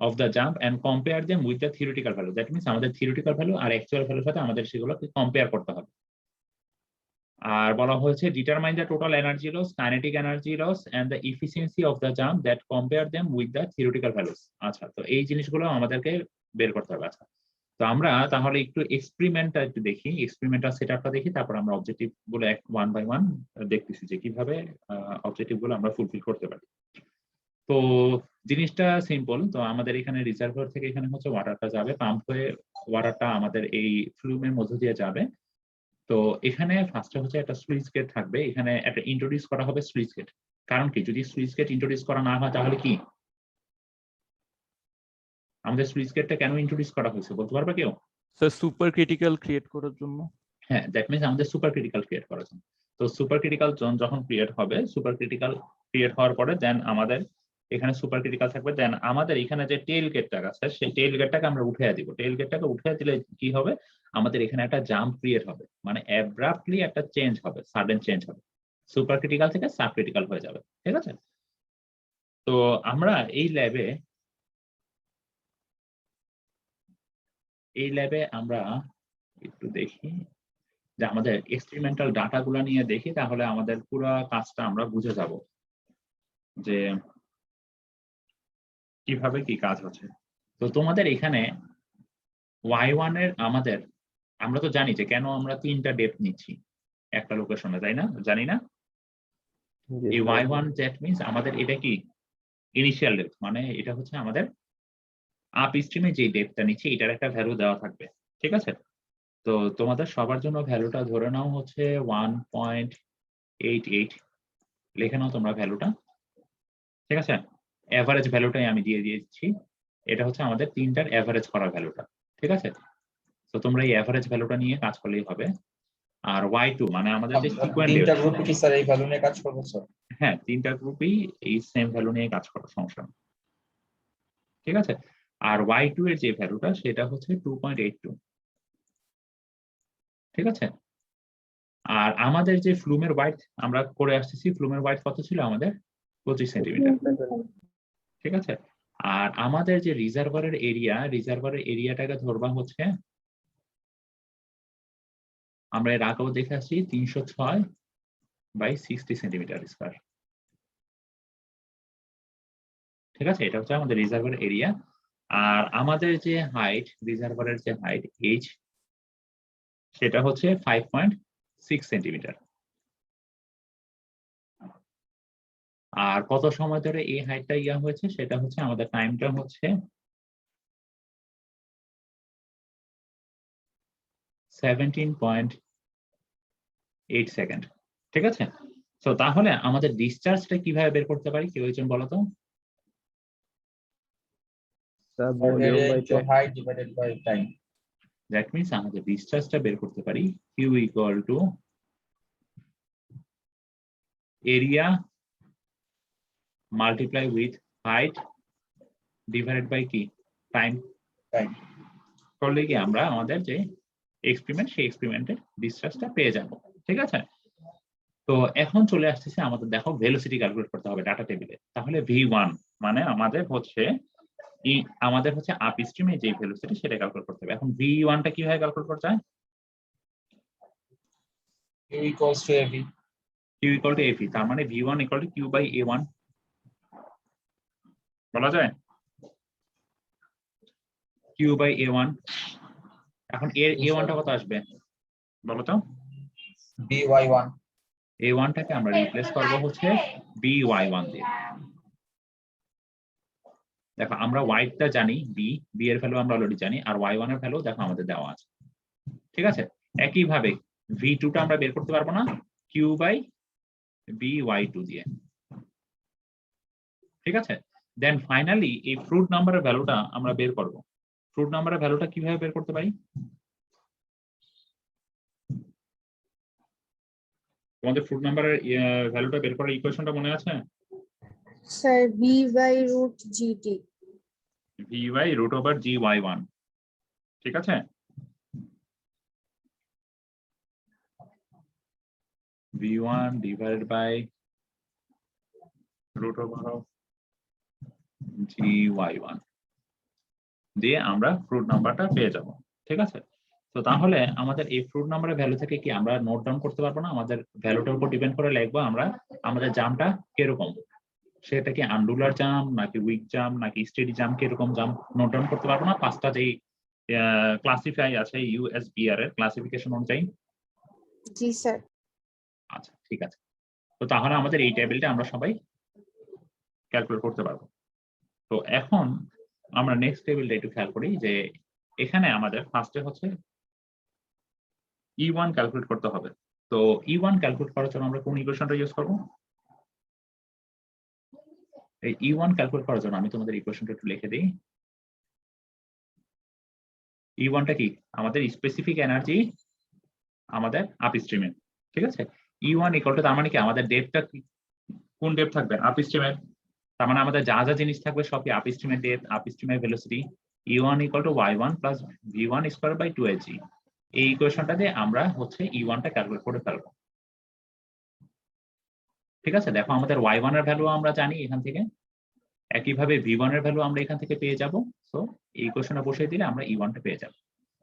of the jump and compare them with the theoretical value. That means আমাদের থিওরিটিক্যাল ভ্যালু আর অ্যাকচুয়াল ভ্যালুর সাথে আমাদের সেগুলোকে কম্পেয়ার করতে হবে। আর বলা হয়েছে determine the total energy loss, kinetic energy loss and the efficiency of the jump that compare them with the theoretical values. আচ্ছা, তো এই জিনিসগুলো আমাদেরকে বের করতে হবে। আচ্ছা, তো আমরা তাহলে একটু এক্সপেরিমেন্টটা একটু দেখি, এক্সপেরিমেন্টাল সেটআপটা দেখি, তারপর আমরা অবজেক্টিভ গুলো ওয়ান বাই ওয়ান দেখতেছি যে কিভাবে অবজেক্টিভ গুলো আমরা ফুলফিল করতে পারি। তো জিনিসটা সিম্পল। তো আমাদের এখানে রিজার্ভার থেকে এখানে হচ্ছে ওয়াটারটা যাবে, পাম্প হয়ে ওয়াটারটা আমাদের এই ফ্লুমের মধ্য দিয়ে যাবে। তো এখানে ফার্স্টে হচ্ছে একটা সুইচ গেট থাকবে, এখানে একটা ইন্ট্রোডিউস করা হবে সুইচ গেট। কারণ কি, যদি সুইচ গেট ইন্ট্রোডিউস করা না হয় তাহলে কি আমাদের সুইচ গেটটা কেন ইন্ট্রোডিউস করা হয়েছে বলতে পারবে কেউ? স্যার সুপার ক্রিটিক্যাল ক্রিয়েট করার জন্য। হ্যাঁ, দ্যাট মিনস আমাদের সুপার ক্রিটিক্যাল ক্রিয়েট করার জন্য। তো সুপার ক্রিটিক্যাল জোন যখন ক্রিয়েট হবে, সুপার ক্রিটিক্যাল ক্রিয়েট হওয়ার পরে দেন আমাদের এখানে সুপার ক্রিটিক্যাল থাকবে, দেন আমাদের এখানে যে টেইল গেটটা আছে সেই টেইল গেটটাকে আমরা উঠিয়ে দিব। টেইল গেটটাকে উঠিয়ে দিলে কি হবে, আমাদের এখানে একটা জাম্প ক্রিয়েট হবে, মানে অ্যাব্রাপ্টলি একটা চেঞ্জ হবে, সাডেন চেঞ্জ হবে, সুপার ক্রিটিক্যাল থেকে সাব ক্রিটিক্যাল হয়ে যাবে। ঠিক আছে, তো আমরা এই ল্যাবে আমরা একটু দেখি যে আমাদের এক্সপেরিমেন্টাল ডাটাগুলো নিয়ে দেখি, তাহলে আমাদের পুরো কাজটা আমরা বুঝে যাব যে কিভাবে কি কাজ হচ্ছে। তো তোমাদের এখানে y1 এর আমরা তো জানি যে কেন আমরা 3টা ডেপথ নিচ্ছি একটা লোকেশনে, তাই না? জানি না? জি এই স্যার। y1 দ্যাট মিন্স আমাদের এটা কি ইনিশিয়াল ডেপথ, মানে এটা হচ্ছে আমাদের আপ স্ট্রিমে যে ডেপথটা নিচ্ছি এটার একটা ভ্যালু দেওয়া থাকবে। ঠিক আছে, তো তোমাদের সবার জন্য ভ্যালুটা ধরে নাও হচ্ছে 1.88 লিখে নাও তোমরা ভ্যালুটা। ঠিক আছে, এভারেজ ভ্যালুটাই আমি দিয়ে দিয়েছি, এটা হচ্ছে আমাদের 3টার এভারেজ করা ভ্যালুটা। ঠিক আছে, তো তোমরা এই এভারেজ ভ্যালুটা নিয়ে কাজ করলেই হবে। আর y2 মানে আমাদের যে সিকোয়েন্ট তিনটা ডেপথ, গ্রুপ কি স্যার এই ভ্যালু নিয়ে কাজ করবে স্যার? হ্যাঁ 3টা গ্রুপই এই সেম ভ্যালু নিয়ে কাজ করে, সমস্যা নেই। ঠিক আছে, আর y2 এর যে ভ্যালুটা সেটা হচ্ছে 2.82। ঠিক আছে, আর আমাদের যে ফ্লুমের ওয়াইড আমরা করে আসতেছি, ফ্লুমের ওয়াইড কত ছিল আমাদের? 25 সেন্টিমিটার। ঠিক আছে, আর আমাদের যে রিজার্ভারের এরিয়াটাকে ধরবা হচ্ছে, আমরা এর আগেও দেখে আসছি 306/60 সেন্টিমিটার স্কয়ার। ঠিক আছে, এটা হচ্ছে আমাদের রিজার্ভার এরিয়া। আর আমাদের যে হাইট, রিজার্ভারের যে হাইট এইচ, সেটা হচ্ছে 5.6 সেন্টিমিটার। আর কত সময় ধরে এই হাইটটা হয়েছে সেটা হচ্ছে আমাদের টাইমটা হচ্ছে 17.8 সেকেন্ড। ঠিক আছে, তো তাহলে আমাদের ডিসচার্জটা কিভাবে বের করতে পারি, কেউ একজন বলো তো? Sir volume area by into height divided by time. That means আমাদের ডিসচার্জটা বের করতে পারি Q equal to area multiply with height divided by কি টাইম। টাইম করলে কি আমরা আমাদের যে এক্সপেরিমেন্ট সেই এক্সপেরিমেন্টের ডিসচার্জটা পেয়ে যাব। ঠিক আছে, তো এখন চলে আসতেছে আমাদের, দেখো ভেলোসিটি ক্যালকুলেট করতে হবে ডাটা টেবিলে। তাহলে v1 মানে আমাদের হচ্ছে আপ স্ট্রিমে যে ভেলোসিটি সেটা ক্যালকুলেট করতে হবে। এখন v1 টা কিভাবে ক্যালকুলেট করতে হয়? q equals to av। q equal to av, তার মানে v1 equal to q by a1 বলা যায়, q বাই a1। এখন এর a1 টা কত আসবে বলো তো? by1। a1 টাকে আমরা রিপ্লেস করব হচ্ছে by1 দিয়ে। দেখো আমরা y টা জানি, b এর ভ্যালু আমরা অলরেডি জানি, আর y1 এর ভ্যালু দেখো আমাদের দেওয়া আছে। ঠিক আছে, একই ভাবে v2 টা আমরা বের করতে পারবো না, q বাই by2 দিয়ে। ঠিক আছে, দেন ফাইনালি এই ফ্রুট নাম্বারের ভ্যালুটা আমরা বের করব। ফ্রুট নাম্বারের ভ্যালুটা কিভাবে বের করতে পারি? তোমাদের ফ্রুট নাম্বারের ভ্যালুটা বের করার ইকুয়েশনটা মনে আছে? Sir v/√gt। v/√g y1। ঠিক আছে, v1 divided by root over of gy1 দিয়ে আমরা ফ্রুট নাম্বারটা পেয়ে যাব। ঠিক আছে, তো তাহলে আমাদের এই ফ্রুট নাম্বারের ভ্যালু থেকে কি আমরা নোট ডাউন করতে পারবো না? আমাদের ভ্যালুটার উপর ডিপেন্ড করে লিখবো আমরা আমাদের জামটা কিরকম, সেটা কি আন্ডুলার জাম নাকি উইক জাম নাকি স্টেডি জাম, কিরকম জাম নোট ডাউন করতে পারবো না? পাঁচটা যেই ক্লাসিফাই আছে ইউএসবিআর এর ক্লাসিফিকেশন অনুযায়ী। জি স্যার। আচ্ছা ঠিক আছে, তো তাহলে আমাদের এই টেবিলটা আমরা সবাই ক্যালকুলেট করতে পারবো। তো এখন আমরা নেক্সট টেবিলটা একটু খেয়াল করি যে এখানে আমাদের ফার্স্টে হচ্ছে E1 ক্যালকুলেট করতে হবে। তো E1 ক্যালকুলেট করার জন্য আমরা কোন ইকুয়েশনটা ইউজ করব? এই E1 ক্যালকুলেট করার জন্য আমি তোমাদের ইকুয়েশনটা একটু লিখে দিই। E1 টা কি? আমাদের স্পেসিফিক এনার্জি আমাদের আপস্ট্রিমে। ঠিক আছে, E1 ইকুয়াল টু, তার মানে কি আমাদের ডেপথটা কোন ডেপথ থাকবে? আপস্ট্রিমের। তার মানে আমাদের যা যা জিনিস থাকবে সবই আপস্ট্রিমের ডেপথ, আপস্ট্রিমের velocity. E1 equal to y1 plus v1 square by 2ag। এই ইকুয়েশনটা দিয়ে আমরা হচ্ছে E1 টা ক্যালকুলেট করে ফেলবো। ঠিক আছে, দেখো আমাদের y1 এর ভ্যালু আমরা জানি এখান থেকে, একইভাবে v1 এর ভ্যালু আমরা এখান থেকে পেয়ে যাব। সো এই ইকুয়েশনে বসিয়ে দিলে আমরা E1 টা পেয়ে যাব।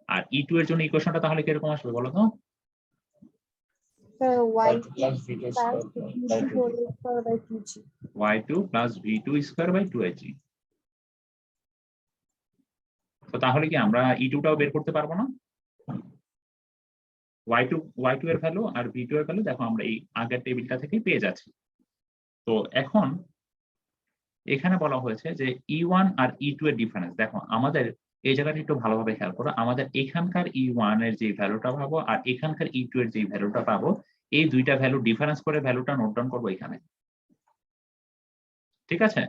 আর E2 এর জন্য ইকুয়েশনটা তাহলে কিরকম আসবে বলো তো? y2 plus v2 square by 2g. y2 plus v2 square by 2ag। তো তাহলে কি আমরা E2 টাও বের করতে পারবো না? y2 এর ভ্যালু আর v2 এর ভ্যালু দেখো আমরা এই আগের টেবিলটা থেকে পেয়ে যাচ্ছি। তো এখন এখানে বলা হয়েছে যে E1 আর E2 এর ডিফারেন্স। দেখো আমাদের এই জায়গাটা একটু ভালোভাবে খেয়াল করো, আমাদের এখানকার E1 এর যে ভ্যালুটা পাবো আর এখানকার E2 এর যে ভ্যালুটা পাবো, এই দুইটা ভ্যালু ডিফারেন্স করে ভ্যালুটা নোট ডাউন করবো এখানে। ঠিক আছে,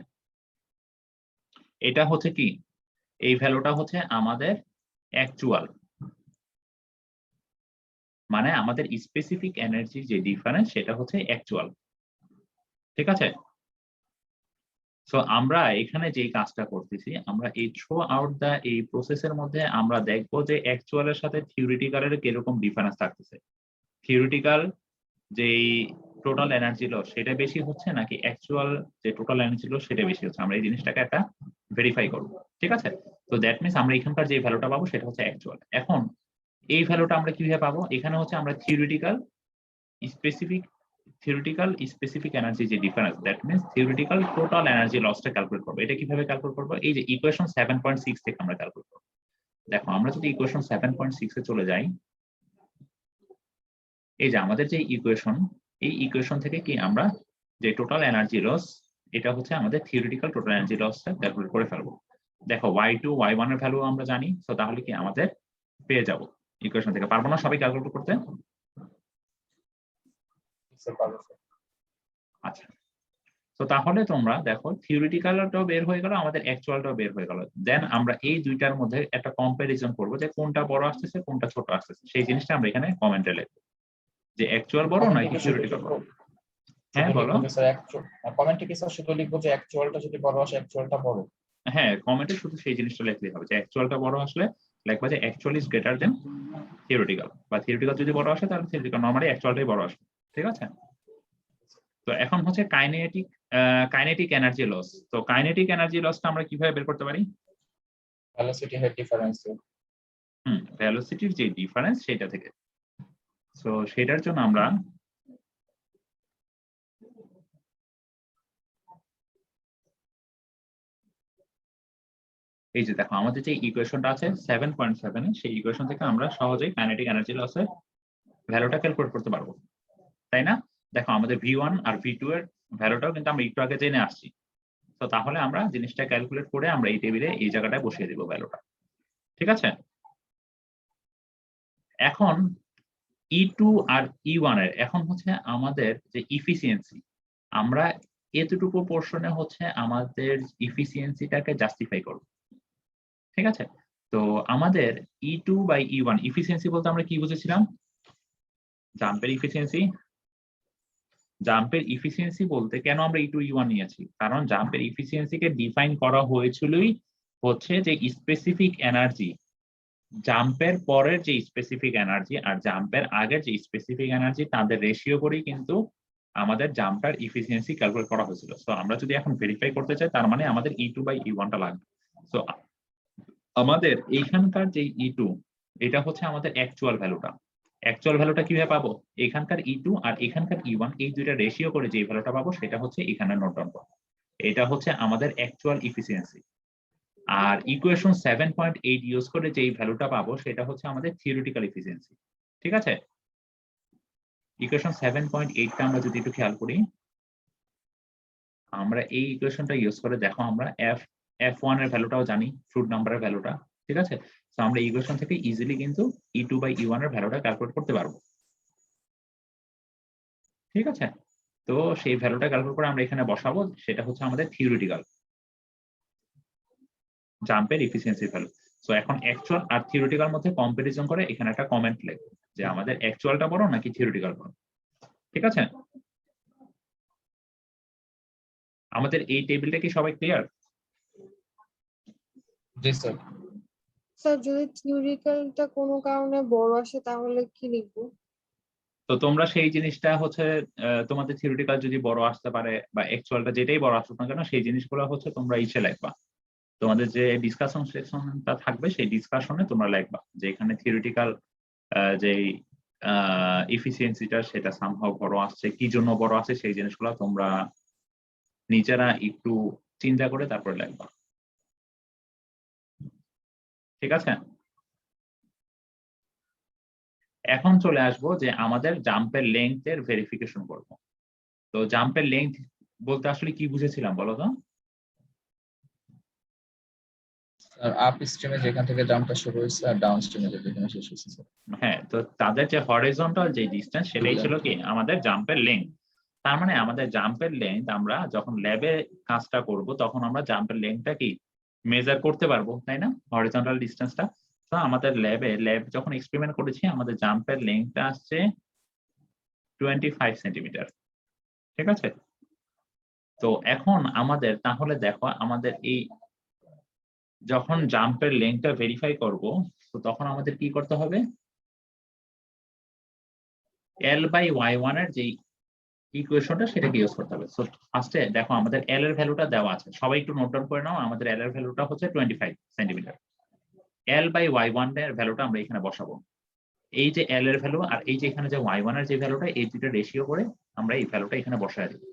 এটা হচ্ছে কি, এই ভ্যালুটা হচ্ছে আমাদের অ্যাকচুয়াল, মানে আমাদের স্পেসিফিক এনার্জি যে ডিফারেন্স সেটা হচ্ছে অ্যাকচুয়াল। ঠিক আছে, সো আমরা এখানে যে কাজটা করতেছি, আমরা এই থ্রু আউট দা এই প্রসেসের মধ্যে আমরা দেখবো যে অ্যাকচুয়ালের সাথে থিওরিটিক্যালের কিরকম ডিফারেন্স থাকতেছে। থিওরিটিক্যাল যেই টোটাল এনার্জি লস সেটা বেশি হচ্ছে নাকি অ্যাকচুয়াল যে টোটাল এনার্জি লস সেটা বেশি হচ্ছে, আমরা এই জিনিসটাকে একটা ভেরিফাই করবো। ঠিক আছে, তো দ্যাট মিনস আমরা এখানকার যে ভ্যালুটা পাবো সেটা হচ্ছে অ্যাকচুয়াল। এখন এই ভ্যালুটা আমরা কিভাবে পাবো? এখানে হচ্ছে আমরা থিওরিটিক্যাল স্পেসিফিক এনার্জি যে difference, that means theoretical total energy লসটা ক্যালকুলেট করবো। এটা কিভাবে ক্যালকুলেট করবো? এই যে ইকুয়েশন 7.6 থেকে আমরা ক্যালকুলেট করবো। দেখো আমরা যদি ইকুয়েশন 7.6 এ চলে যাই, এই যে আমাদের যে ইকুয়েশন, এই ইকুয়েশন থেকে কি আমরা যে টোটাল এনার্জি লস, এটা হচ্ছে আমাদের থিওরিটিক্যাল টোটাল এনার্জি লসটা ক্যালকুলেট করে ফেলবো। দেখো y2 y1 এর ভ্যালু আমরা জানি, তো তাহলে কি আমাদের পেয়ে যাব ইকুয়েশন থেকে। পারবো না সবাই ক্যালকুলেট করতে? আচ্ছা, তো তাহলে তোমরা দেখো থিওরিটিক্যালটাও বের হয়ে গেল, আমাদের অ্যাকচুয়ালটাও বের হয়ে গেল। দেন আমরা এই দুইটার মধ্যে একটা কম্পারিজন করব যে কোনটা বড় আসতেছে কোনটা ছোট আসতেছে। সেই জিনিসটা আমরা এখানে কমেন্টে লিখব যে অ্যাকচুয়াল বড় নাকি থিওরিটিক্যাল বড়। হ্যাঁ বলো। কমেন্টে কি স্যার শুধু লিখবো যে অ্যাকচুয়ালটা যদি বড় আসে অ্যাকচুয়ালটা বড়? হ্যাঁ, কমেন্টে শুধু সেই জিনিসটা লিখলেই হবে যে অ্যাকচুয়ালটা বড় আসলে লিখবা যে actual is greater than theoretical, বা থিওরিটিক্যাল যদি বড় আসে তাহলে থিওরিটিক্যাল, নরমালি অ্যাকচুয়ালটাই বড় আসবে। ঠিক আছে, তো এখন হচ্ছে কাইনেটিক এনার্জি লস। তো কাইনেটিক এনার্জি লসটা আমরা কিভাবে বের করতে পারি? Velocity head difference. ভেলোসিটির যে ডিফারেন্স সেটা থেকে। সো সেটার জন্য আমরা এই যে দেখো আমাদের যে ইকুয়েশনটা আছে 7.7 এ, সেই ইকুয়েশন থেকে আমরা সহজেই কাইনেটিক এনার্জি লসের ভ্যালুটা ক্যালকুলেট করতে পারবো, তাই না? দেখো আমাদের v1 আর v2 এর ভ্যালুটাও কিন্তু আমরা একটু আগে জেনে আসছি। তো তাহলে আমরা জিনিসটা ক্যালকুলেট করে আমরা এই টেবিলে এই জায়গাটায় বসিয়ে দিব ভ্যালুটা। ঠিক আছে, এখন E2 আর E1 এর এখন হচ্ছে আমাদের যে ইফিসিয়েন্সি, আমরা এতটুকু পোর্শনে হচ্ছে আমাদের ইফিসিয়েন্সিটাকে জাস্টিফাই করব। ঠিক আছে, তো আমাদের E2 বাই E1 ইফিসিয়েন্সি বলতে আমরা কি বুঝেছিলাম? জাম্পের ইফিসিয়েন্সি। জাম্পের ইফিসিয়েন্সি বলতে কেন আমরা E2 E1 নিয়েছি? কারণ জাম্পের ইফিসিয়েন্সিকে ডিফাইন করা হয়েছিলই হচ্ছে যে স্পেসিফিক এনার্জি জাম্পের পরের যে স্পেসিফিক এনার্জি আর জাম্পের আগের যে স্পেসিফিক এনার্জি তাদের রেশিও করেই কিন্তু আমাদের জাম্পটার ইফিসিয়েন্সি ক্যালকুলেট করা হয়েছিল। সো আমরা যদি এখন ভেরিফাই করতে চাই তার মানে আমাদের E2/E1 টা লাগবে। সো আমাদের এইখানকার যে E2 এটা হচ্ছে আমাদের অ্যাকচুয়াল ভ্যালুটা। অ্যাকচুয়াল ভ্যালুটা কিভাবে পাবো? এখানকার E2 আর এখানকার E1 এই দুইটা রেশিও করে যে ভ্যালুটা পাবো সেটা হচ্ছে এখানে নোট ডাউন করবো। এটা হচ্ছে আমাদের অ্যাকচুয়াল ইফিসিয়েন্সি। আর ইকুয়েশন 7.8 ইউজ করে যে ভ্যালুটা পাবো সেটা হচ্ছে আমাদের থিওরিটিক্যাল এফিসিয়েন্সি। ঠিক আছে, ইকুয়েশন 7.8 টা আমরা যদি একটু খেয়াল করি, আমরা এই ইকুয়েশনটা ইউজ করে দেখো আমরা f1 এর ভ্যালুটাও জানি, ফ্রুট নাম্বারের ভ্যালুটা। ঠিক আছে, তো আমরা এই ইকুয়েশন থেকে ইজিলি কিন্তু E2/E1 এর ভ্যালুটা ক্যালকুলেট করতে পারবো। ঠিক আছে, তো সেই ভ্যালুটা ক্যালকুলেট করে আমরা এখানে বসাবো, সেটা হচ্ছে আমাদের থিওরিটিক্যাল জাম্পের এফিসিয়েন্সি ভ্যালু। সো এখন অ্যাকচুয়াল আর থিওরিটিক্যাল মধ্যে কম্পারিজন করে এখানে একটা কমেন্ট লিখব যে আমাদের অ্যাকচুয়ালটা বড় নাকি থিওরিটিক্যাল বড়। ঠিক আছে, আমাদের এই টেবিলটা কি সবাই ক্লিয়ার? জি স্যার। স্যার যদি থিওরিক্যালটা কোনো কারণে বড় আসে তাহলে কি লিখবো? তো তোমরা সেই জিনিসটা হচ্ছে তোমাদের থিওরিটিক্যাল যদি বড় আসতে পারে বা অ্যাকচুয়ালটা যেটাই বড় আসুক না কেন সেই জিনিসগুলো হচ্ছে তোমরা ইসে লিখবা, তোমাদের যে ডিসকাশন সেকশনটা থাকবে সেই ডিসকাশনে তোমরা লিখবা যে এখানে থিওরিটিক্যাল যে এফিসিয়েন্সিটা সেটা সামহাও বড় আসছে, কি জন্য বড় আসছে সেই জিনিসগুলো তোমরা নিজেরা একটু চিন্তা করে তারপরে লিখবা। ঠিক আছে, এখন চলে আসবো যে আমাদের জাম্পের লেংথের ভেরিফিকেশন করব। তো জাম্পের লেংথ বলতে আসলে কি বুঝেছিলাম বলো তো? আর আপ স্ট্রিমে যেখান থেকে জাম্পটা শুরু হয়েছে আর ডাউন স্ট্রিমে যেখানে শেষ হয়েছে স্যার। হ্যাঁ, তো তাদের যে হরিজন্টাল যে ডিসটেন্স সেটাই ছিল কি আমাদের জাম্পের লেংথ। তার মানে আমাদের জাম্পের লেংথ আমরা যখন ল্যাবে কাজটা করব তখন আমরা জাম্পের লেংথটা কি মেজার করতে পারবো, তাই না? হরিজন্টাল ডিসটেন্সটা। তো আমাদের ল্যাব যখন এক্সপেরিমেন্ট করেছি আমাদের জাম্পের লেংথটা আসছে 25 সেন্টিমিটার। ঠিক আছে, তো এখন আমাদের তাহলে দেখো আমাদের এই যখন জাম্পের লেংথটা ভেরিফাই করব তো তখন আমাদের কি করতে হবে? L/Y1 এর যে ইকুয়েশনটা সেটাকে ইউজ করতে হবে। সো ফার্স্টে দেখো আমাদের L এর ভ্যালুটা দেওয়া আছে, সবাই একটু নোট ডাউন করে নাও। আমাদের L এর ভ্যালুটা হচ্ছে 25 সেন্টিমিটার। L/Y1 এর ভ্যালুটা আমরা এখানে বসাবো। এই যে L এর ভ্যালু আর এই যে এখানে যে Y1 এর যে ভ্যালুটা এই দুটো রেশিও করে আমরা এই ভ্যালুটা এখানে বসায় দেব।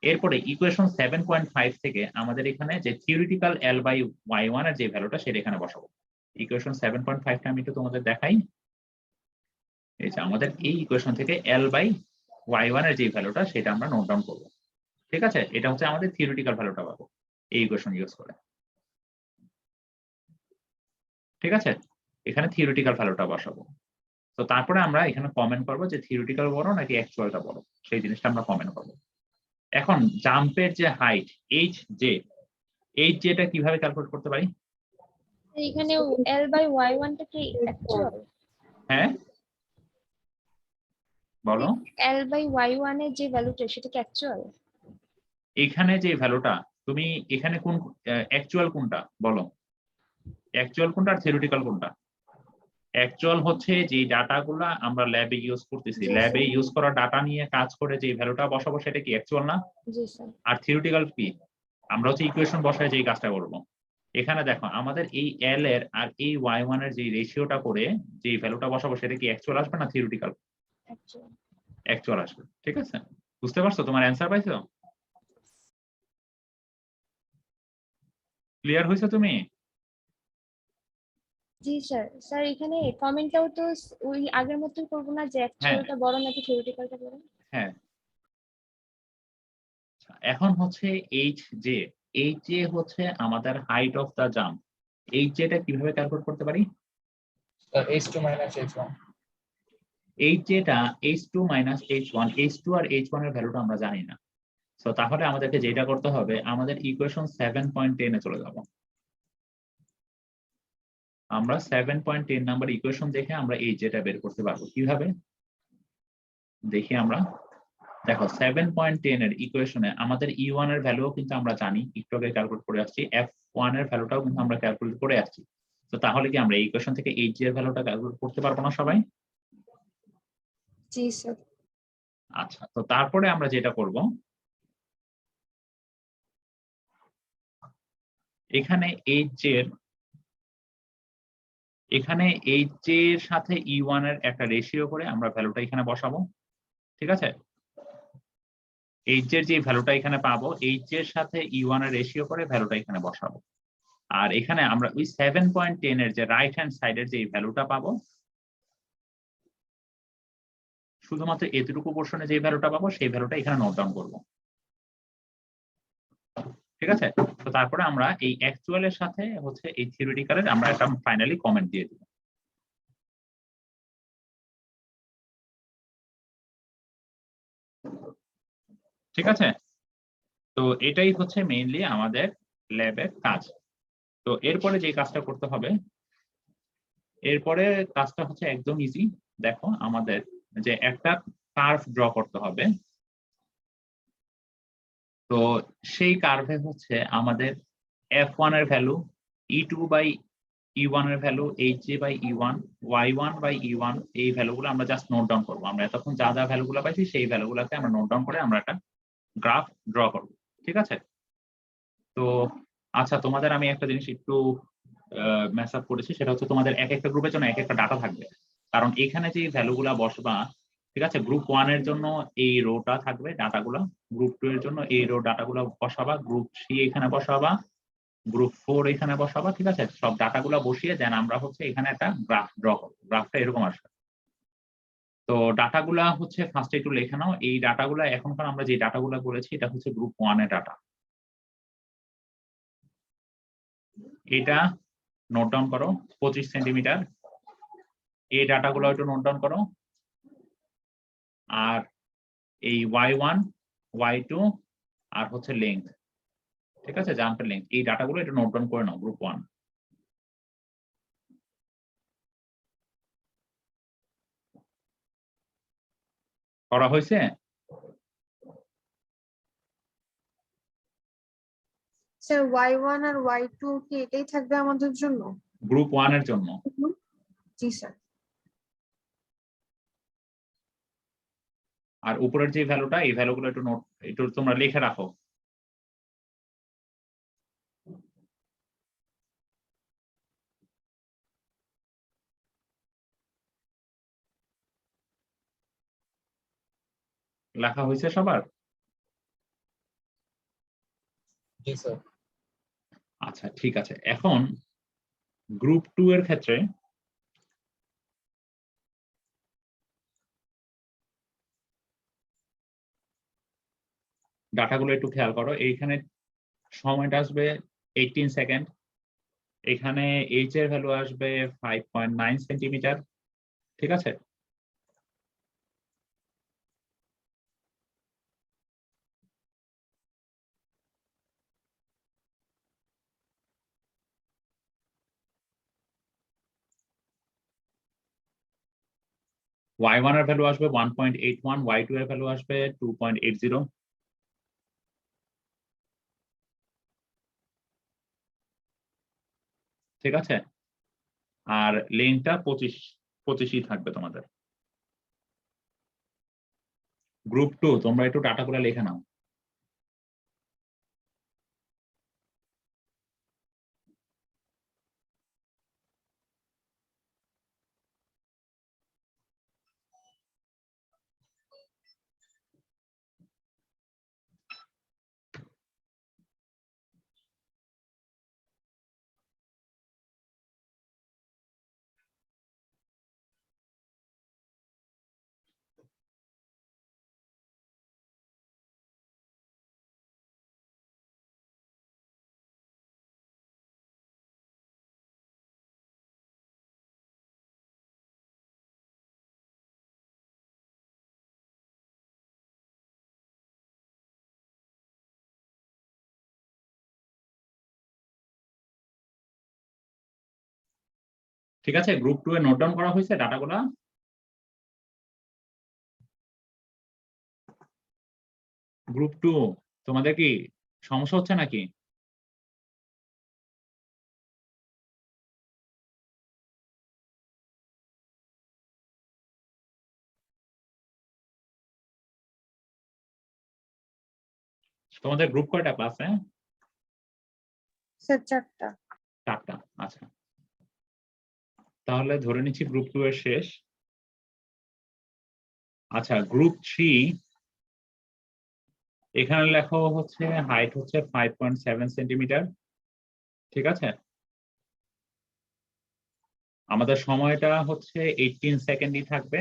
এরপরে ইকুয়েশন 7.5 থেকে আমাদের এখানে যে থিওরিটিক্যাল L/Y1 এর যে ভ্যালুটা সেটা এখানে বসাবো। ইকুয়েশন 7.5 টা আমি একটু তোমাদের দেখাই। এই যে আমাদের এই ইকুয়েশন থেকে L/Y1 এর যে ভ্যালুটা সেটা আমরা নোট ডাউন করব। ঠিক আছে, এটা হচ্ছে আমাদের থিওরিটিক্যাল ভ্যালুটা পাবো এই ইকুয়েশন ইউজ করে। ঠিক আছে, এখানে থিওরিটিক্যাল ভ্যালুটা বসাবো। তো তারপরে আমরা এখানে কমেন্ট করবো যে থিওরিটিক্যাল বড় নাকি অ্যাকচুয়ালটা বড়, সেই জিনিসটা আমরা কমেন্ট করবো। এখন জাম্পের যে হাইট এইচ জে টা কিভাবে ক্যালকুলেট করতে পারি? এখানে L/Y1 টা কি অ্যাকচুয়াল? হ্যাঁ বলো, L/Y1 এর যে ভ্যালুটা সেটা কি অ্যাকচুয়াল? এখানে যে ভ্যালুটা তুমি এখানে কোন অ্যাকচুয়াল কোনটা বলো? অ্যাকচুয়াল কোনটা আর থিওরিটিক্যাল কোনটা? অ্যাকচুয়াল হচ্ছে যে ডাটাগুলো আমরা ল্যাবে ইউজ করতেছি, জি, ল্যাবে স্যার। ইউজ করা ডাটা নিয়ে কাজ করে যে ভ্যালুটা বসাবো সেটা কি অ্যাকচুয়াল না? জি স্যার। আর থিওরিটিক্যাল কি? আমরা হচ্ছে ইকুয়েশন বসায় যে কাজটা করব। এখানে দেখো আমাদের এই L এর আর এই Y1 এর যে রেশিওটা করে যে ভ্যালুটা বসাবো সেটা কি অ্যাকচুয়াল আসবে না থিওরিটিক্যাল? অ্যাকচুয়াল। অ্যাকচুয়াল আসবে। ঠিক আছে, বুঝতে পারছো? তোমার অ্যান্সার পাইছো? ক্লিয়ার হয়েছে তুমি? জি স্যার। স্যার এখানে কমেন্টটাও তো ওই আগের মতোই করব না যে অ্যাকচুয়ালটা বড় নাকি থিওরিটিক্যালটা বড়? হ্যাঁ, এখন হচ্ছে এইচ জে হচ্ছে আমাদের height of the jump. H টা কিভাবে ক্যালকুলেট করতে পারি? Sir H2 - H1। এইচ টা H2 - H1, H2 আর H1 এর ভ্যালুটা আমরা জানি না। সো তাহলে আমাদেরকে যেটা করতে হবে আমাদের ইকুয়েশন 7.10 এ চলে যাব। আমরা 7.10 নাম্বার ইকুয়েশন দেখে আমরা এইচ টা বের করতে পারবো। কিভাবে দেখি আমরা? দেখো 7.10 এর ইকুয়েশনে আমাদের E1 এর ভ্যালুও কিন্তু আমরা জানি, একটু আগে ক্যালকুলেট করে আসছি। F1 এর ভ্যালুটাও কিন্তু আমরা ক্যালকুলেট করে আসছি। তো তাহলে কি আমরা এই ইকুয়েশন থেকে এইচ এর ভ্যালুটা ক্যালকুলেট করতে পারবো না সবাই? জি স্যার। আচ্ছা, তো তারপরে আমরা যেটা করব, এখানে এইচ এর সাথে E1 এর একটা রেশিও করে আমরা ভ্যালুটা এখানে বসাবো। ঠিক আছে? এইচ এর যে ভ্যালুটা এখানে পাবো, এইচ এর সাথে E1 এর রেশিও করে ভ্যালুটা এখানে বসাবো। আর এখানে আমরা ওই 7.10 এর যে রাইট হ্যান্ড সাইডের যে ভ্যালুটা পাবো, শুধুমাত্র এতটুকু পোর্শনে যে ভ্যালুটা পাবো সেই ভ্যালুটা এখানে নোট ডাউন করবো। ঠিক আছে? তো তারপরে আমরা এই অ্যাকচুয়াল এর সাথে হচ্ছে এই থিওরিটিক্যালের আমরা একটা ফাইনালি কমেন্ট দিয়ে দিব। ঠিক আছে? তো এটাই হচ্ছে মেইনলি আমাদের ল্যাবের কাজ। তো এরপরে যে কাজটা করতে হবে, এরপরে কাজটা হচ্ছে একদম ইজি। দেখো, আমাদের যে একটা কার্ভ ড্র করতে হবে। তো সেই কার্ভে হচ্ছে আমাদের f1 এর ভ্যালু, e2 বাই e1 এর value, hj by e1, y1 by e1, এই ভ্যালুগুলো আমরা জাস্ট নোট ডাউন করবো। আমরা এতক্ষণ যা যা ভ্যালুগুলো পাইছি সেই ভ্যালুগুলোকে আমরা নোট ডাউন করে আমরা একটা গ্রাফ ড্র করবো। ঠিক আছে? তো আচ্ছা, তোমাদের আমি একটা জিনিস একটু মেস আপ করেছি, সেটা হচ্ছে তোমাদের এক একটা গ্রুপের জন্য এক একটা ডাটা থাকবে। কারণ এখানে যে ভ্যালুগুলা বসবা, ঠিক আছে, গ্রুপ 1 এর জন্য এই রোটা থাকবে ডাটাগুলো, গ্রুপ 2 এর জন্য এই রো ডাটাগুলো বসাবা, গ্রুপ 3 এখানে বসাবা, গ্রুপ 4 এখানে বসাবা। ঠিক আছে? সব ডাটাগুলো বসিয়ে দেন আমরা হচ্ছে এখানে একটা গ্রাফ ড্র করবো। গ্রাফটা এরকম আসবে। তো ডাটাগুলা হচ্ছে ফার্স্টে একটু লিখে নাও। এই ডাটাগুলা এখনকার আমরা যে ডাটাগুলো করেছি এটা হচ্ছে গ্রুপ 1 এর ডাটা। এটা নোট ডাউন করো, 25 সেন্টিমিটার। এই ডাটাগুলো একটু নোট ডাউন করো। আর এই y1, y2 আর হচ্ছে লেন্থ, ঠিক আছে, জাম্পের লেন্থ, এই ডাটাগুলো একটু নোট ডাউন করে নাও গ্রুপ 1। করা হয়েছে? স্যার y1 আর y2 কি এটাই থাকবে আমাদের জন্য? গ্রুপ 1 এর জন্য। জি স্যার। আর উপরের যে ভ্যালুটা, এই ভ্যালুগুলো একটু তোমরা লিখে রাখো। লেখা হয়েছে সবার? জি স্যার। আচ্ছা, ঠিক আছে। এখন গ্রুপ 2 এর ক্ষেত্রে ডাটাগুলো একটু খেয়াল করো। এইখানে সময়টা আসবে 18 সেকেন্ড। এখানে এইচ এর ভ্যালু আসবে 5.9 সেন্টিমিটার। ঠিক আছে? y1 এর ভ্যালু আসবে 1.81, y2 এর ভ্যালু আসবে 2.80। ঠিক আছে? আর লেন্থটা 25ই থাকবে তোমাদের। গ্রুপ 2 তোমরা একটু ডাটাগুলো লিখে নাও। ঠিক আছে? গ্রুপ 2 এ নোট ডাউন করা হয়েছে ডাটাগুলো? গ্রুপ 2 তোমাদের কি সমস্যা হচ্ছে নাকি? তোমাদের গ্রুপ কয়টা ক্লাসে? স্যার 4টা। 4টা। আচ্ছা, তাহলে ধরে নিচ্ছি গ্রুপ 2 এর শেষ। আচ্ছা, গ্রুপ 3 এখানে লেখা হচ্ছে হাইট হচ্ছে 5.7 সেন্টিমিটার। ঠিক আছে, আমাদের সময়টা হচ্ছে 18 সেকেন্ডই থাকবে।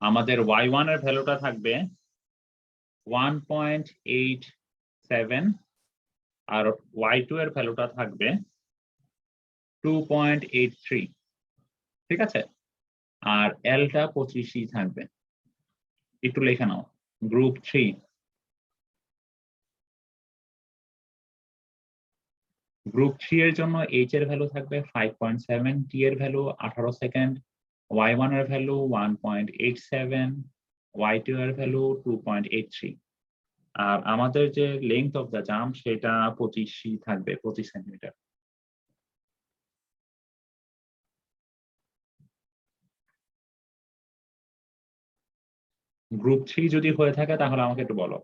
আমাদের y1 এর ভ্যালুটা থাকবে 1.87 আর y2 এর ভ্যালুটা থাকবে 2.83। ঠিক আছে, আর এলটা 25ই থাকবে। একটু লেখা নাও। গ্রুপ 3 এর জন্য h এর ভ্যালু থাকবে 5.7, t এর ভ্যালু 18 সেকেন্ড, y1 এর ভ্যালু 1.87, y2 এর ভ্যালু 2.83। আর আমাদের যে লেংথ অফ দ্য জাম্প সেটা 25ই থাকবে, 25 সেন্টিমিটার। গ্রুপ 3 যদি হয়ে থাকে তাহলে আমাকে একটু বলো।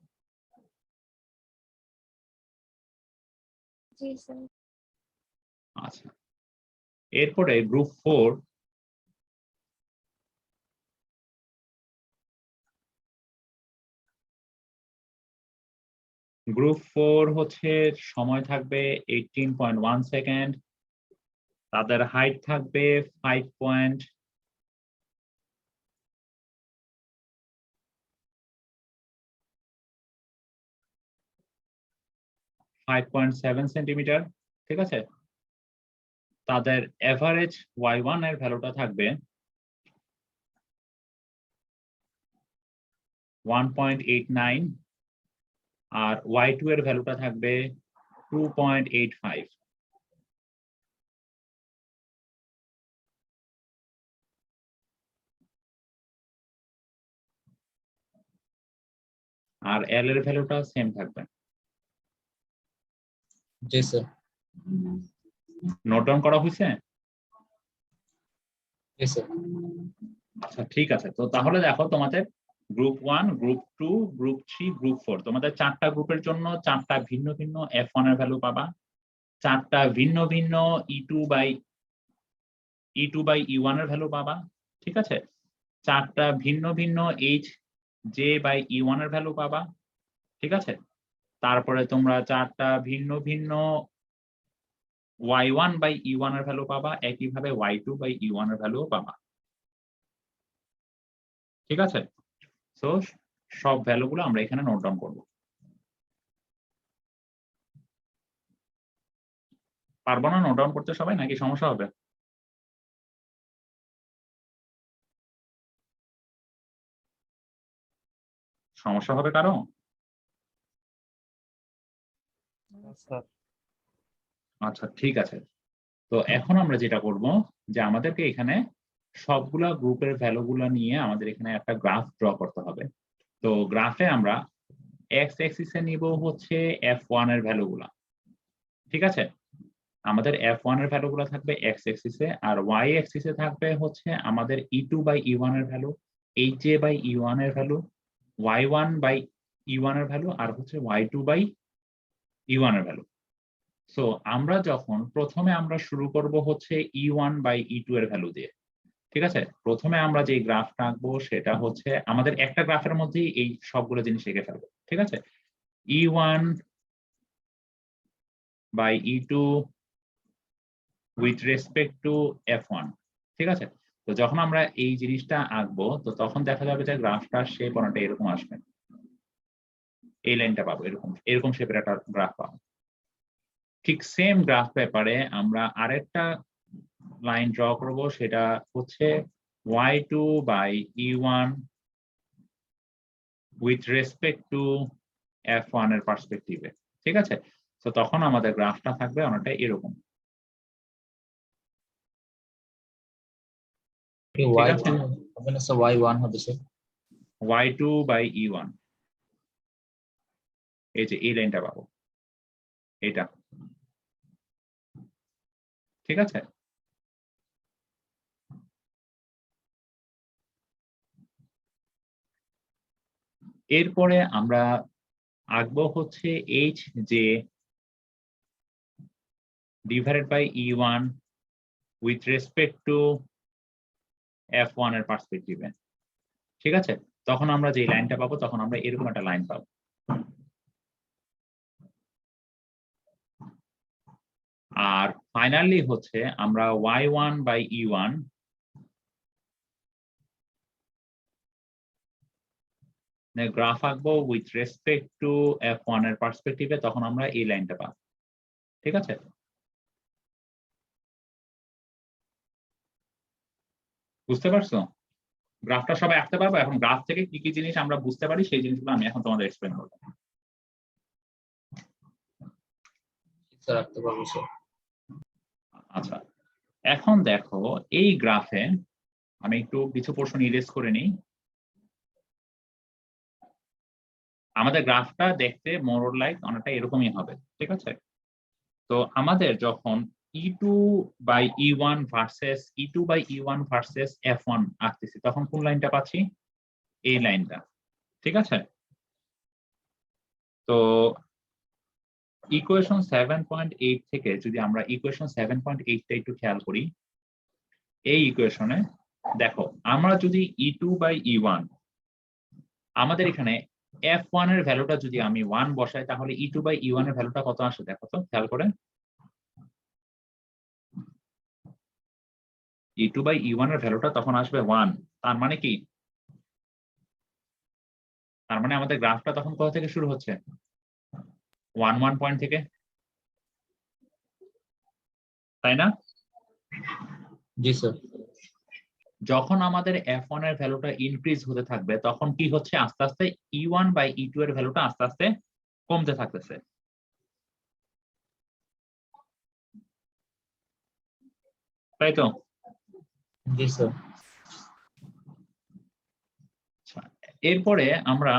জি স্যার। আচ্ছা, এরপরে গ্রুপ 4। গ্রুপ 4 হচ্ছে সময় থাকবে 18.1 সেকেন্ড, তাদের হাইট থাকবে 5.7 সেন্টিমিটার। ঠিক আছে, তাদের এভারেজ y1 এর ভ্যালুটা থাকবে 1.89 আর y2 এর ভ্যালুটা থাকবে 2.85। আর l এর ভ্যালুটা সেম থাকবে। জি স্যার। নোট ডাউন করা হয়েছে? জি স্যার। আচ্ছা, ঠিক আছে। তো তাহলে দেখো, তোমাদের গ্রুপ 1, গ্রুপ 2, গ্রুপ 3, গ্রুপ 4, তোমাদের 4টা গ্রুপের জন্য 4টা ভিন্ন ভিন্ন f1 এর ভ্যালু পাবা, 4টা ভিন্ন ভিন্ন e2 বাই e1 এর ভ্যালু পাবা। ঠিক আছে, 4টা ভিন্ন ভিন্ন hj বাই e1 এর ভ্যালু পাবা। ঠিক আছে, তারপরে তোমরা 4টা ভিন্ন ভিন্ন y1 বাই e1 এর ভ্যালু পাবা, একইভাবে y2 বাই e1 এর ভ্যালু পাবা। ঠিক আছে, সো সব ভ্যালুগুলো আমরা এখানে নোট ডাউন করব। পারবো না নোট ডাউন করতে সবাই, নাকি সমস্যা হবে? সমস্যা হবে কারো? স্যার আচ্ছা, ঠিক আছে। তো এখন আমরা যেটা করব, যে আমাদেরকে এখানে সবগুলা গ্রুপের ভ্যালুগুলো নিয়ে আমাদের এখানে একটা গ্রাফ ড্র করতে হবে। তো গ্রাফে আমরা এক্স অ্যাক্সিসে নিব হচ্ছে f1 এর ভ্যালুগুলা। ঠিক আছে, আমাদের f1 এর ভ্যালুগুলো থাকবে এক্স অ্যাক্সিসে, আর y অ্যাক্সিসে থাকবে হচ্ছে আমাদের e2 বাই e1 এর ভ্যালু, hj বাই e1 এর ভ্যালু, y1 বাই e1 এর ভ্যালু, আর হচ্ছে y2 বাই e1 এর ভ্যালু। সো আমরা যখন প্রথমে আমরা শুরু করব হচ্ছে e1 বাই e2 এর ভ্যালু দিয়ে। ঠিক আছে, প্রথমে আমরা যে গ্রাফটা আঁকবো সেটা হচ্ছে আমাদের একটা গ্রাফের মধ্যেই এই সবগুলো জিনিস এঁকে ফেলবো। ঠিক আছে, e1 by e2 with respect to f1। ঠিক আছে, তো যখন আমরা এই জিনিসটা আঁকবো তো তখন দেখা যাবে যে গ্রাফটার শেপ অনেকটা এরকম আসবে। এই লাইনটা পাবো, এরকম এরকম শেপের একটা গ্রাফ পাবো। ঠিক সেম গ্রাফ পেপারে আমরা আরেকটা লাইন ড্র করব, সেটা হচ্ছে y2 by e1 with respect to f1 এর পার্সপেক্টিভে। ঠিক আছে, তো তখন আমাদের গ্রাফটা থাকবে অনেকটা এরকম। ঠিক y2 আছে, হবে না স্যার, y1 হবে স্যার। y2 বাই e1, এই যে এই লাইনটা পাবো, এটা। ঠিক আছে, এরপরে আমরা আঁকবো হচ্ছে H J divided by E1 with respect to F1 এর পার্সপেক্টিভে। ঠিক আছে, তখন আমরা যে লাইনটা পাবো তখন আমরা এরকম একটা লাইন পাবো। আর ফাইনালি হচ্ছে আমরা Y1 বাই E1 গ্রাফ আঁকবো উইথ রেসপেক্ট টু F1 এর পার্সপেক্টিভে, তখন আমরা এই লাইনটা পাবো। ঠিক আছে, বুঝতে পারছো? গ্রাফটা সবাই আঁকতে পারবো? এখন গ্রাফ থেকে কি কি জিনিস আমরা বুঝতে পারি সেই জিনিসগুলো আমি এখন তোমাদের এক্সপ্লেন করবো। স্যার রাখতে পারবো স্যার। আচ্ছা, এখন দেখো এই গ্রাফে আমি একটু কিছু পোর্শন ইরেজ করে নিই। আমাদের গ্রাফটা দেখতে মোর লাইক অনেকটা এরকমই হবে। ঠিক আছে, তো আমাদের যখন E2 by E1 versus E2 by E1 versus F1 আঁকতেছি তখন কোন লাইনটা পাচ্ছি? এই লাইনটা। ঠিক আছে, তো ইকুয়েশন 7.8 থেকে যদি আমরা ইকুয়েশন 7.8টা একটু খেয়াল করি, এই ইকুয়েশনে দেখো আমরা যদি E2 বাই E1 আমাদের এখানে F1 এর ভ্যালুটা যদি আমি 1 বসাই তাহলে E2 বাই E1 এর ভ্যালুটা কত আসে দেখো তো খেয়াল করে। E2 বাই E1 এর ভ্যালুটা তখন আসবে 1। তার মানে কি? তার মানে আমাদের গ্রাফটা তখন কোথা থেকে শুরু হচ্ছে? 1 পয়েন্ট থেকে, তাই না? জি স্যার। যখন আমাদের F1 এর ভ্যালুটা ইনক্রিজ হতে থাকবে তখন কি হচ্ছে? আস্তে আস্তে E1 বাই E2 এর ভ্যালুটা আস্তে আস্তে কমতে থাকতেছে। তাই তো? জি স্যার। এরপরে আমরা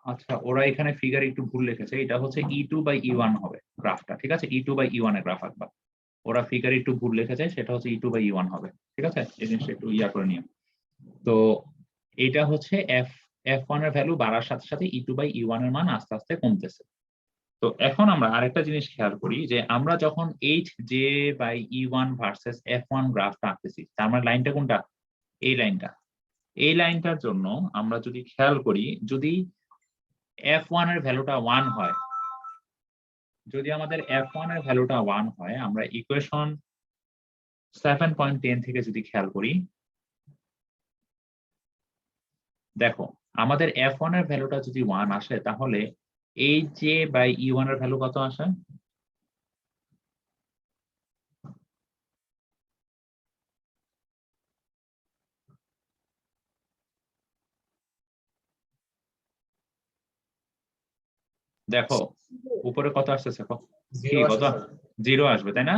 আচ্ছা, ওরা এখানে ফিগার একটু ভুল লিখেছে, এটা হচ্ছে E2 বাই E1 হবে গ্রাফটা। ঠিক আছে, E2 বাই E1 এর গ্রাফ আঁকবা। ওরা ফিগার একটু ভুল লিখেছে, সেটা হচ্ছে E2 বাই E1 হবে। ঠিক আছে, এই জিনিসটা একটু ইয়া করে নিও। তো এটা হচ্ছে F1 এর ভ্যালু বাড়ার সাথে সাথে E2 বাই E1 এর মান আস্তে আস্তে কমতেছে। তো এখন আমরা আরেকটা জিনিস খেয়াল করি যে আমরা যখন HJ by E1 versus F1 গ্রাফটা আঁকতেছি, তার মানে লাইনটা কোনটা? এই লাইনটা। এই লাইনটার জন্য আমরা যদি খেয়াল করি, যদি F1 এর ভ্যালুটা 1 হয়, যদি আমাদের F1 এর ভ্যালুটা 1 হয়, আমরা ইকুয়েশন 7.10 থেকে যদি খেয়াল করি, দেখো আমাদের F1 এর ভ্যালুটা যদি 1 আসে তাহলে HJ বাই E1 এর ভ্যালু কত আসে? দেখো উপরে কত আসতেছে? কি কত? 0 আসবে, তাই না?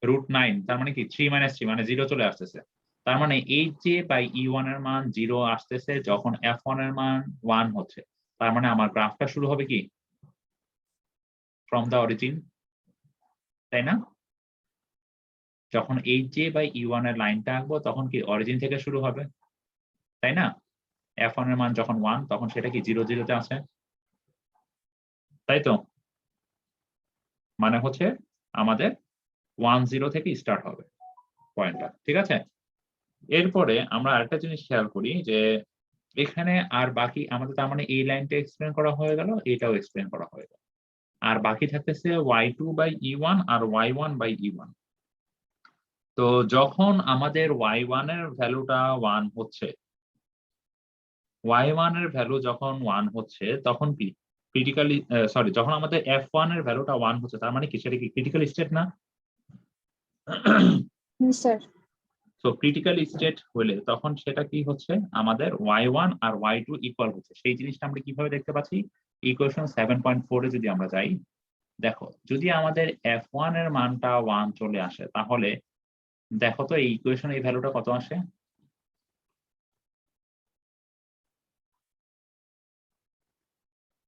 √9, তার মানে কি 3 - 3 মানে 0 চলে আসতেছে। তার মানে HJ বাই E1 এর মান 0 আসতেছে যখন F1 এর মান 1 হচ্ছে। তার মানে আমার গ্রাফটা শুরু হবে কি? ফ্রম দা অরিজিন, তাই না? যখন HJ বাই E1 এর লাইনটা আঁকবো তখন কি অরিজিন থেকে শুরু হবে, তাই না? F1 এর মান যখন 1 তখন সেটা কি 0 0 তে আছে, তাই তো? মানে হচ্ছে আমাদের 1 0 থেকে স্টার্ট হবে পয়েন্টটা। ঠিক আছে, এরপরে আমরা আরেকটা জিনিস খেয়াল করি যে এখানে আর বাকি আমাদের, তার মানে এই লাইনটা এক্সপ্লেন করা হয়ে গেল, এটাও এক্সপ্লেন করা হয়ে গেল। আর বাকি থাকতেছে Y2 বাই E1 আর Y1 বাই E1। তো যখন আমাদের Y1 এর ভ্যালুটা 1 হচ্ছে, Y1 এর ভ্যালু যখন 1 হচ্ছে তখন কি ক্রিটিক্যালি, সরি, যখন আমাদের F1 এর ভ্যালুটা 1 হচ্ছে তার মানে কি সেটা কি ক্রিটিক্যাল স্টেট না? স্যার সো ক্রিটিক্যাল স্টেট হলে তখন সেটা কি হচ্ছে? আমাদের Y1 আর Y2 ইকুয়াল হচ্ছে। সেই জিনিসটা আমরা কিভাবে দেখতে পাচ্ছি? ইকুয়েশন 7.4 এ যদি আমরা যাই, দেখো যদি আমাদের F1 এর মানটা 1 চলে আসে তাহলে দেখো তো এই ইকুয়েশনে এই ভ্যালুটা কত আসে?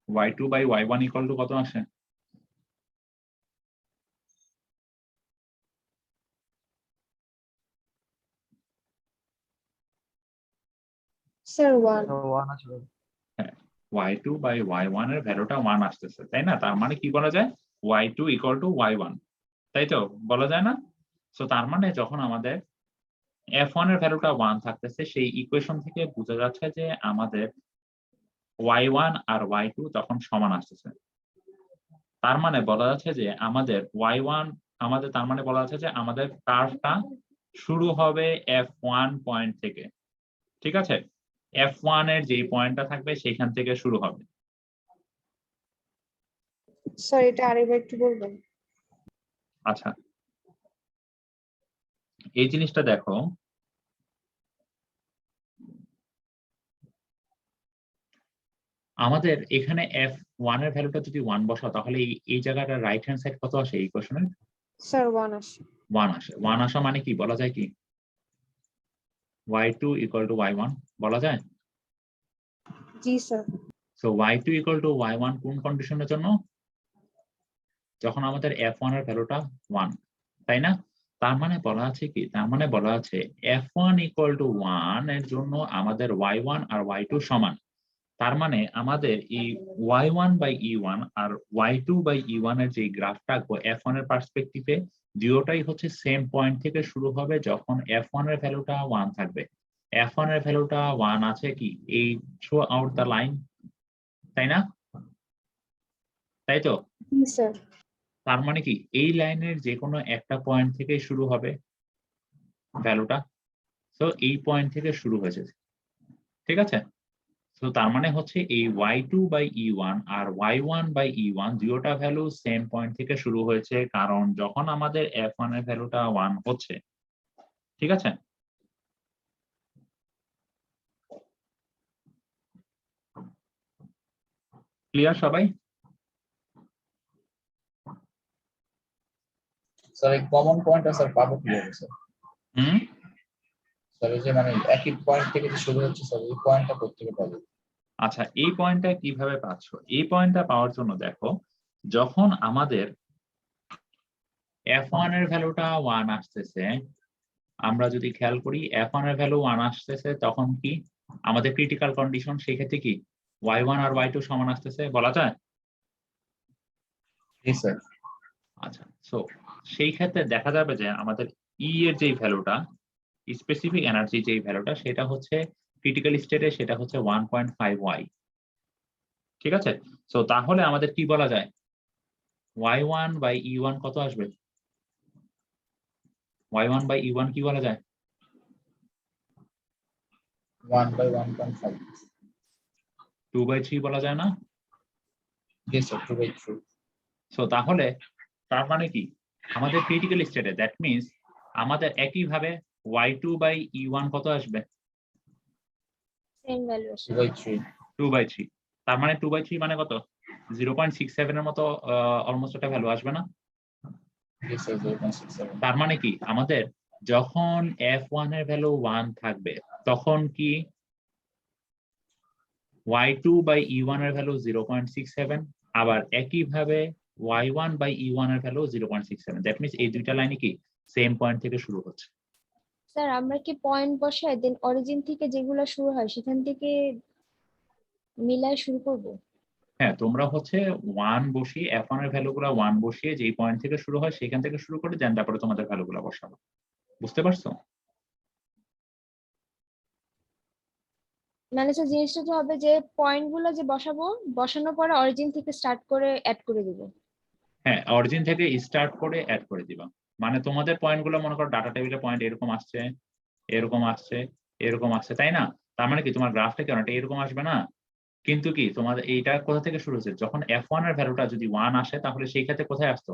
Y2 by Y1 equal to কত আসে? স্যার 1। ওয়ান আছে। y2 বাই y1 এর ভ্যালুটা 1 আসতেছে, তাই না? তার মানে কি বলা যায়, y2 ইকুয়াল টু y1, তাই তো বলা যায় না? সো তার মানে যখন আমাদের f1 এর ভ্যালুটা 1 থাকতেছে, সেই ইকুয়েশন থেকে বোঝা যাচ্ছে যে আমাদের y1 আর y2 তখন সমান আসতেছে। তার মানে বলা যাচ্ছে যে আমাদের y1, তার মানে বলা যাচ্ছে যে আমাদের কার্ভটা শুরু হবে f1 পয়েন্ট থেকে, ঠিক আছে? f1 এর যে পয়েন্টটা থাকবে সেখান থেকে শুরু হবে। স্যার এটা আরেকবার একটু বলবেন? আচ্ছা, এই জিনিসটা দেখো, আমাদের এখানে f1 এর ভ্যালুটা যদি 1 বসাও, তাহলে এই জায়গাটা রাইট হ্যান্ড সাইড কত আসে এই ইকুয়েশনে? স্যার 1 আসে। 1 আসে। 1 আসা মানে কি বলা যায়, কি y2 ইকুয়াল টু y1 বলা যায়? জি sir. So y2 equal to y1 কোন কন্ডিশনের জন্য? যখন আমাদের f1 এর ভ্যালুটা 1, তাই না? তার মানে বলা আছে কি, তার মানে বলা আছে f1 ইকুয়াল টু 1 এর জন্য আমাদের y1 আর y2 সমান। তার মানে আমাদের এই y1 by e1 R y2 by e1 এর যে গ্রাফটা আঁকবো f1 এর পার্সপেক্টিভে, দুটোটাই হচ্ছে সেম পয়েন্ট থেকে শুরু হবে যখন f1 এর ভ্যালুটা 1 থাকবে। f1 এর ভ্যালুটা 1 আছে কি এই থ্রু আউট দ্য লাইন, তাই না? তাই তো? জি স্যার। তার মানে কি এই লাইনের যে কোনো একটা পয়েন্ট থেকে শুরু হবে ভ্যালুটা। তো এই পয়েন্ট থেকে শুরু হয়েছে, ঠিক আছে? তো তার মানে হচ্ছে এই y2 বাই e1 আর y1 বাই e1 দুটোটা ভ্যালু সেম পয়েন্ট থেকে শুরু হয়েছে, কারণ যখন আমাদের f1 এর ভ্যালুটা 1 হচ্ছে, ঠিক আছে? ক্লিয়ার সবাই? স্যার এই কমন পয়েন্টটা স্যার পাবো কিভাবে স্যার? হুম, স্যার এই যে মানে একই পয়েন্ট থেকে যে শুরু হচ্ছে স্যার, এই পয়েন্টটা কোত্থেকে পাবো? আচ্ছা, এই পয়েন্টটা কিভাবে পাচ্ছ? এই পয়েন্টটা পাওয়ার জন্য দেখো, যখন আমাদের f1 এর ভ্যালুটা 1 আসতেছে, আমরা যদি খেয়াল করি f1 এর ভ্যালু 1 আসতেছে, তখন কি আমাদের ক্রিটিক্যাল কন্ডিশন, সেই ক্ষেত্রে কি y1 আর y2 সমান আসতেছে বলা যায়? জি স্যার। আচ্ছা, সো সেই ক্ষেত্রে দেখা যাবে যে আমাদের E এর যে ভ্যালুটা, স্পেসিফিক এনার্জি যে ভ্যালুটা, সেটা হচ্ছে ক্রিটিক্যাল স্টেটে সেটা হচ্ছে 1.5y, ঠিক আছে? সো তাহলে আমাদের কি বলা যায়, y1 বাই e1 কত আসবে? y1 বাই e1 কি বলা যায়? 1/1.5। 2/3 বলা যায় না? জি স্যার, 2/3। সো তাহলে তার মানে কি আমাদের ক্রিটিক্যাল স্টেটে, দ্যাট মিন্স আমাদের একইভাবে y2 বাই e1 কত আসবে? সেম ভ্যালু আসে। 2/3। 2/3। তার মানে 2/3 মানে কত? 0.67 এর মতো অলমোস্ট একটা ভ্যালু আসবে না? জি স্যার, 0.67। তার মানে কি আমাদের যখন f1 এর ভ্যালু 1 থাকবে, তখন কি y2 বাই e1 এর ভ্যালু 0.67, আবার একইভাবে y1 বাই e1 এর ভ্যালু 0.67। দ্যাট মিন্স এই দুইটা লাইনে কি সেম পয়েন্ট থেকে শুরু হচ্ছে। স্যার আমরা কি পয়েন্ট বসাই দেন অরিজিন থেকে যেগুলো শুরু হয় সেখান থেকে মিলায় শুরু করব? হ্যাঁ, তোমরা হচ্ছে 1 বসিয়ে f1 এর ভ্যালুগুলো 1 বসিয়ে যেই পয়েন্ট থেকে শুরু হয় সেখান থেকে শুরু করে দেন তারপরে তোমাদের ভ্যালুগুলো বসাবো। বুঝতে পারছো? মানে স্যার জিনিসটা তো হবে যে পয়েন্ট গুলো যে বসাবো, বসানোর পরে অরিজিন থেকে স্টার্ট করে অ্যাড করে দিব। হ্যাঁ, অরিজিন থেকে স্টার্ট করে অ্যাড করে দিবা। মানে তোমাদের পয়েন্টগুলো মনে করো ডাটা টেবিলে পয়েন্ট এরকম আসছে, এরকম আসছে, এরকম আসছে, তাই না? তার মানে কি তোমার গ্রাফটা কি অনেকটা এরকম আসবে না? কিন্তু কি তোমাদের এইটা কোথা থেকে শুরু হচ্ছে, যখন f1 এর ভ্যালুটা যদি 1 আসে তাহলে সেই ক্ষেত্রে কোথায় আসতো?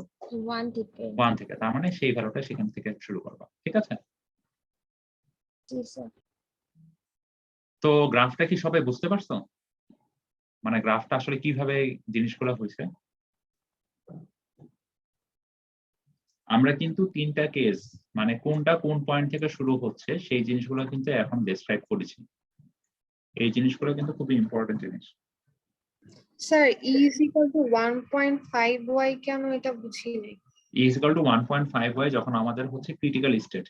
1 থেকে। 1 থেকে। তার মানে সেই ভ্যালুটা সেখান থেকে শুরু করবা, ঠিক আছে? জি স্যার। তো গ্রাফটা কি সবাই বুঝতে পারছো? মানে গ্রাফটা আসলে কিভাবে জিনিসগুলো হয়েছে? আমরা কিন্তু তিনটা কেস, মানে কোনটা কোন পয়েন্ট থেকে শুরু হচ্ছে সেই জিনিসগুলো কিন্তু এখন ডেসক্রাইব করেছি। এই জিনিসগুলো কিন্তু খুবই ইম্পর্টেন্ট জিনিস। Sir E is equal to 1.5y কেন এটা বুঝি নাই? E is equal to 1.5y যখন আমাদের হচ্ছে ক্রিটিক্যাল স্টেট।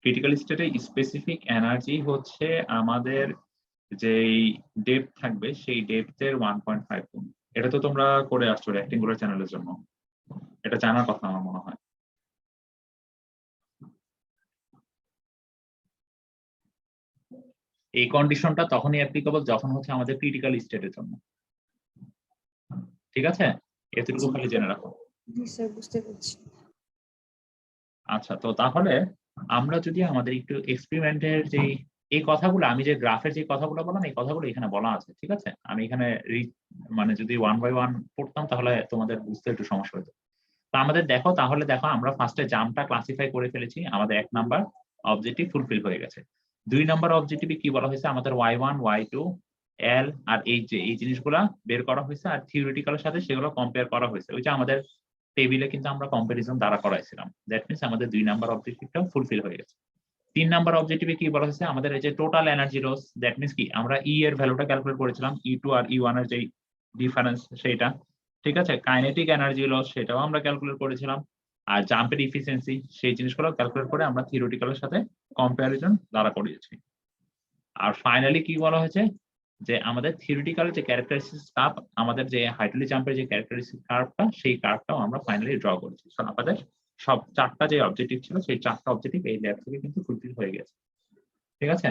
ক্রিটিক্যাল স্টেটে স্পেসিফিক এনার্জি হচ্ছে আমাদের যেই ডেপথ থাকবে সেই ডেপথের 1.5 গুণ। এটা তো তোমরা করে আসছো রেক্টেঙ্গুলার চ্যানেলের জন্য, এটা জানার কথা আমার মনে হয়। এই কন্ডিশনটা তখনই অ্যাপ্লিকেবল যখন হচ্ছে আমাদের ক্রিটিক্যাল স্টেটের জন্য। ঠিক আছে, এতটুকু খালি জেনে রাখো। জি স্যার, বুঝতে পেরেছি। আচ্ছা, তো তাহলে আমরা যদি আমাদের একটু এক্সপেরিমেন্টের যে এই কথাগুলো, আমি যে গ্রাফের যে কথাগুলো বললাম, এই কথাগুলো এখানে বলা আছে। ঠিক আছে, আমি এখানে মানে যদি 1 বাই 1 পড়তাম তাহলে তোমাদের বুঝতে একটু সমস্যা হতো। তো আমাদের দেখো, তাহলে দেখো আমরা ফার্স্টে জাম্পটা ক্লাসিফাই করে ফেলেছি, আমাদের 1 নাম্বার অবজেক্টিভ ফুলফিল হয়ে গেছে। 2 নাম্বার অবজেক্টিভে কি বলা হয়েছে, আমাদের y1 y2 l আর এই জিনিসগুলা বের করা হয়েছে, আর থিওরিটিক্যালের সাথে সেগুলো কম্পেয়ার করা হয়েছে। ওই যে আমাদের টেবিলে কিন্তু আমরা কম্পারিজন দ্বারা করাইছিলাম। দ্যাট মিন্স আমাদের 2 নাম্বার অবজেক্টিভটাও ফুলফিল হয়ে গেছে। 3 নাম্বার অবজেক্টিভে কি বলা হয়েছে, আমাদের এই যে total energy loss, that means কি আমরা ই এর ভ্যালুটা ক্যালকুলেট করেছিলাম, E2 আর E1 এর যে ডিফারেন্স সেইটা। ঠিক আছে, কাইনেটিক এনার্জি লস সেটাও আমরা ক্যালকুলেট করেছিলাম, আর জাম্পের ইফিসিয়েন্সি সেই জিনিসগুলো ক্যালকুলেট করে আমরা থিওরিটিক্যালের সাথে কম্পারিজন দ্বারা করিয়েছি। আর ফাইনালি কি বলা হয়েছে, যে আমাদের থিওরিটিক্যাল যে ক্যারেক্টারিস্টিক কার্ভ, আমাদের যে হাইড্রোলিক জাম্পের যে ক্যারেক্টারিস্টিক কার্ভটা, সেই কার্ভটাও আমরা ফাইনালি ড্র করেছি। সো আমাদের সব 4টা যে অবজেক্টিভ ছিল, সেই 4টা অবজেক্টিভ এই ল্যাব থেকে কিন্তু ফুলফিল হয়ে গেছে। ঠিক আছে,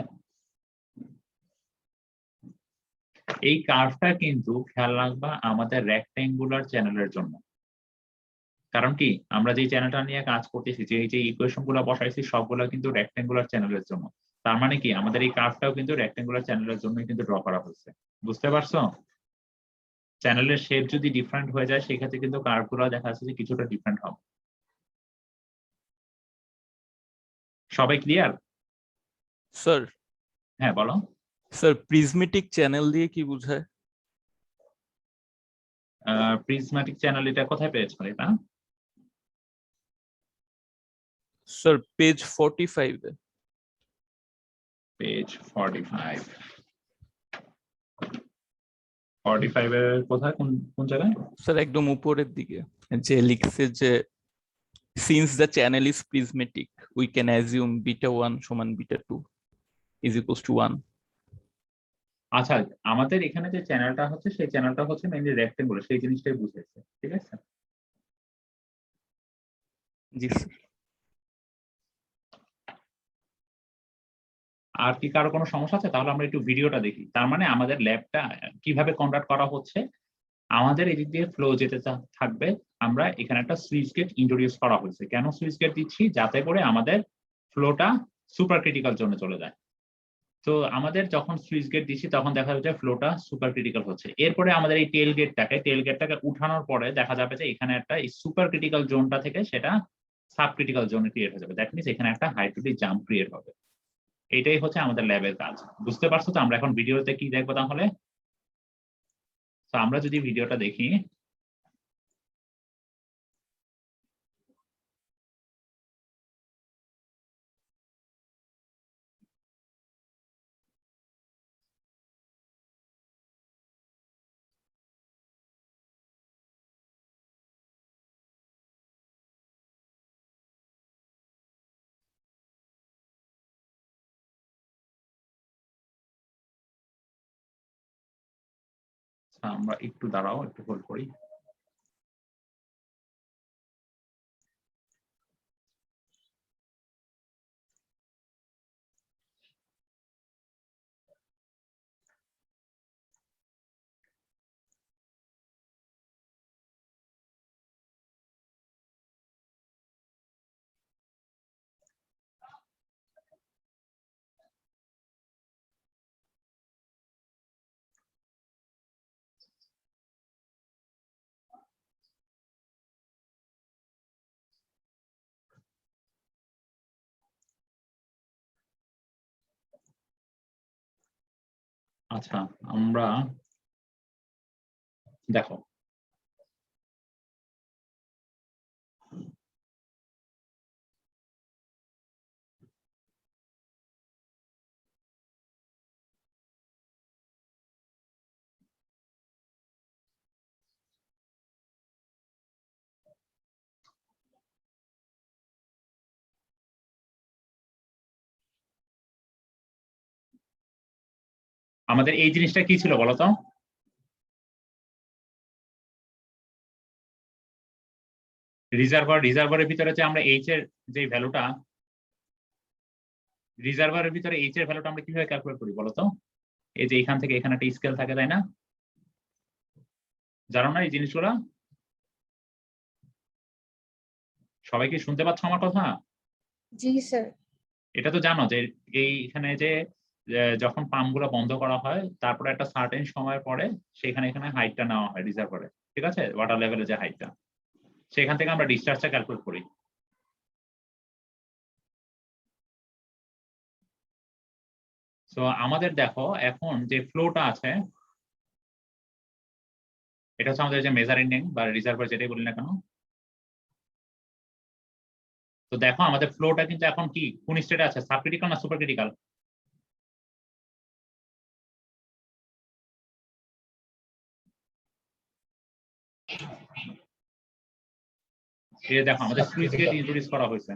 এই কার্ভটা কিন্তু খেয়াল রাখবা আমাদের রেক্ট্যাঙ্গুলার চ্যানেলের জন্য। কারণ কি, আমরা যে চ্যানেলটা নিয়ে কাজ করতেছি, যে ইকুয়েশন গুলো বসাইছি সবগুলো কিন্তু রেক্ট্যাঙ্গুলার চ্যানেলের জন্য। তার মানে কি, আমাদের এই কার্ভটাও কিন্তু রেক্ট্যাঙ্গুলার চ্যানেলের জন্যই কিন্তু ড্র করা হয়েছে। বুঝতে পারছো? চ্যানেলের শেপ যদি ডিফারেন্ট হয়ে যায়, সেক্ষেত্রে কিন্তু কার্ভ গুলো দেখা যাচ্ছে যে কিছুটা ডিফারেন্ট হবে। সবাই ক্লিয়ার? স্যার, হ্যাঁ বলো। স্যার প্রিজমেটিক চ্যানেল দিয়ে কি বোঝায়? প্রিজম্যাটিক চ্যানেল এটা কোথায় পেয়েছো এটা? স্যার পেজ 45 এ। পেজ 45। 45 এর কোথায়, কোন কোন জায়গায়? স্যার একদম উপরের দিকে, যে লিখছে যে since the channel is prismatic we can assume β1 সমান β2 ইজ ইকুয়ালস টু 1। আচ্ছা, আমাদের এখানে যে চ্যানেলটা হচ্ছে, সেই চ্যানেলটা হচ্ছে মেইনলি রেক্টেঙ্গুলার, সেই জিনিসটাই বুঝেছে। ঠিক আছে, জি স্যার। আর কি কারো কোনো সমস্যা আছে? তাহলে আমরা একটু ভিডিওটা দেখি। তার মানে আমাদের ল্যাবটা কিভাবে কন্ডাক্ট করা হচ্ছে, আমাদের এদিক দিয়ে ফ্লো যেতে থাকবে। আমরা এখানে একটা সুইচ গেট ইন্ট্রোডিউস করা হয়েছে। কেন সুইচ গেট দিচ্ছি? যাতে করে আমাদের ফ্লোটা সুপার ক্রিটিক্যাল জোনে চলে যায়। তো আমাদের যখন সুইচ গেট দিচ্ছি তখন দেখা যাচ্ছে ফ্লোটা সুপার ক্রিটিক্যাল হচ্ছে। এরপরে আমাদের এই টেল গেটটাকে উঠানোর পরে দেখা যাবে যে এখানে একটা এই সুপার ক্রিটিক্যাল জোনটা থেকে সেটা সাব ক্রিটিক্যাল জোনে ক্রিয়েট হয়ে যাবে। দ্যাট মিনস এখানে একটা হাইড্রোলিক জাম্প ক্রিয়েট হবে। এটাই হচ্ছে আমাদের ল্যাবের কাজ। বুঝতে পারছো তো আমরা এখন ভিডিওতে কি দেখবো তাহলে? তো আমরা যদি ভিডিওটা দেখি, আমরা একটু দাঁড়াও, একটু হোল্ড করি। আচ্ছা, আমরা দেখো আমাদের এই জিনিসটা কি ছিল বলো তো? রিজার্ভারের ভিতরে যে আমরা এইচ এর যে ভ্যালুটা, রিজার্ভারের ভিতরে এইচ এর ভ্যালুটা আমরা কিভাবে ক্যালকুলেট করি বলো তো? এই যে এখান থেকে এখানে একটা স্কেল থাকে, তাই না? জানো না এই জিনিসগুলো? সবাই কি শুনতে পাচ্ছ আমার কথা? জি স্যার। এটা তো জানো যে এইখানে যে যখন পাম্পগুলো বন্ধ করা হয় তারপরে একটা সার্টেন সময়ের পরে সেখানে এখানে হাইটটা নেওয়া হয় রিজার্ভারে, ঠিক আছে, ওয়াটার লেভেলের যে হাইটটা, সেখান থেকে আমরা ডিসচার্জটা ক্যালকুলেট করি। তো আমাদের দেখো এখন যে ফ্লোটা আছে, এটা হচ্ছে আমাদের যে মেজারিং ট্যাঙ্ক বা রিজার্ভার যেটাই বলি না কেন। তো দেখো আমাদের ফ্লোটা কিন্তু এখন কি কোন স্টেটে আছে, সাবক্রিটিক্যাল না সুপার ক্রিটিক্যাল? এই যে দেখো আমাদের সুইচ গেট ইন্ট্রোডিউস করা হয়েছে।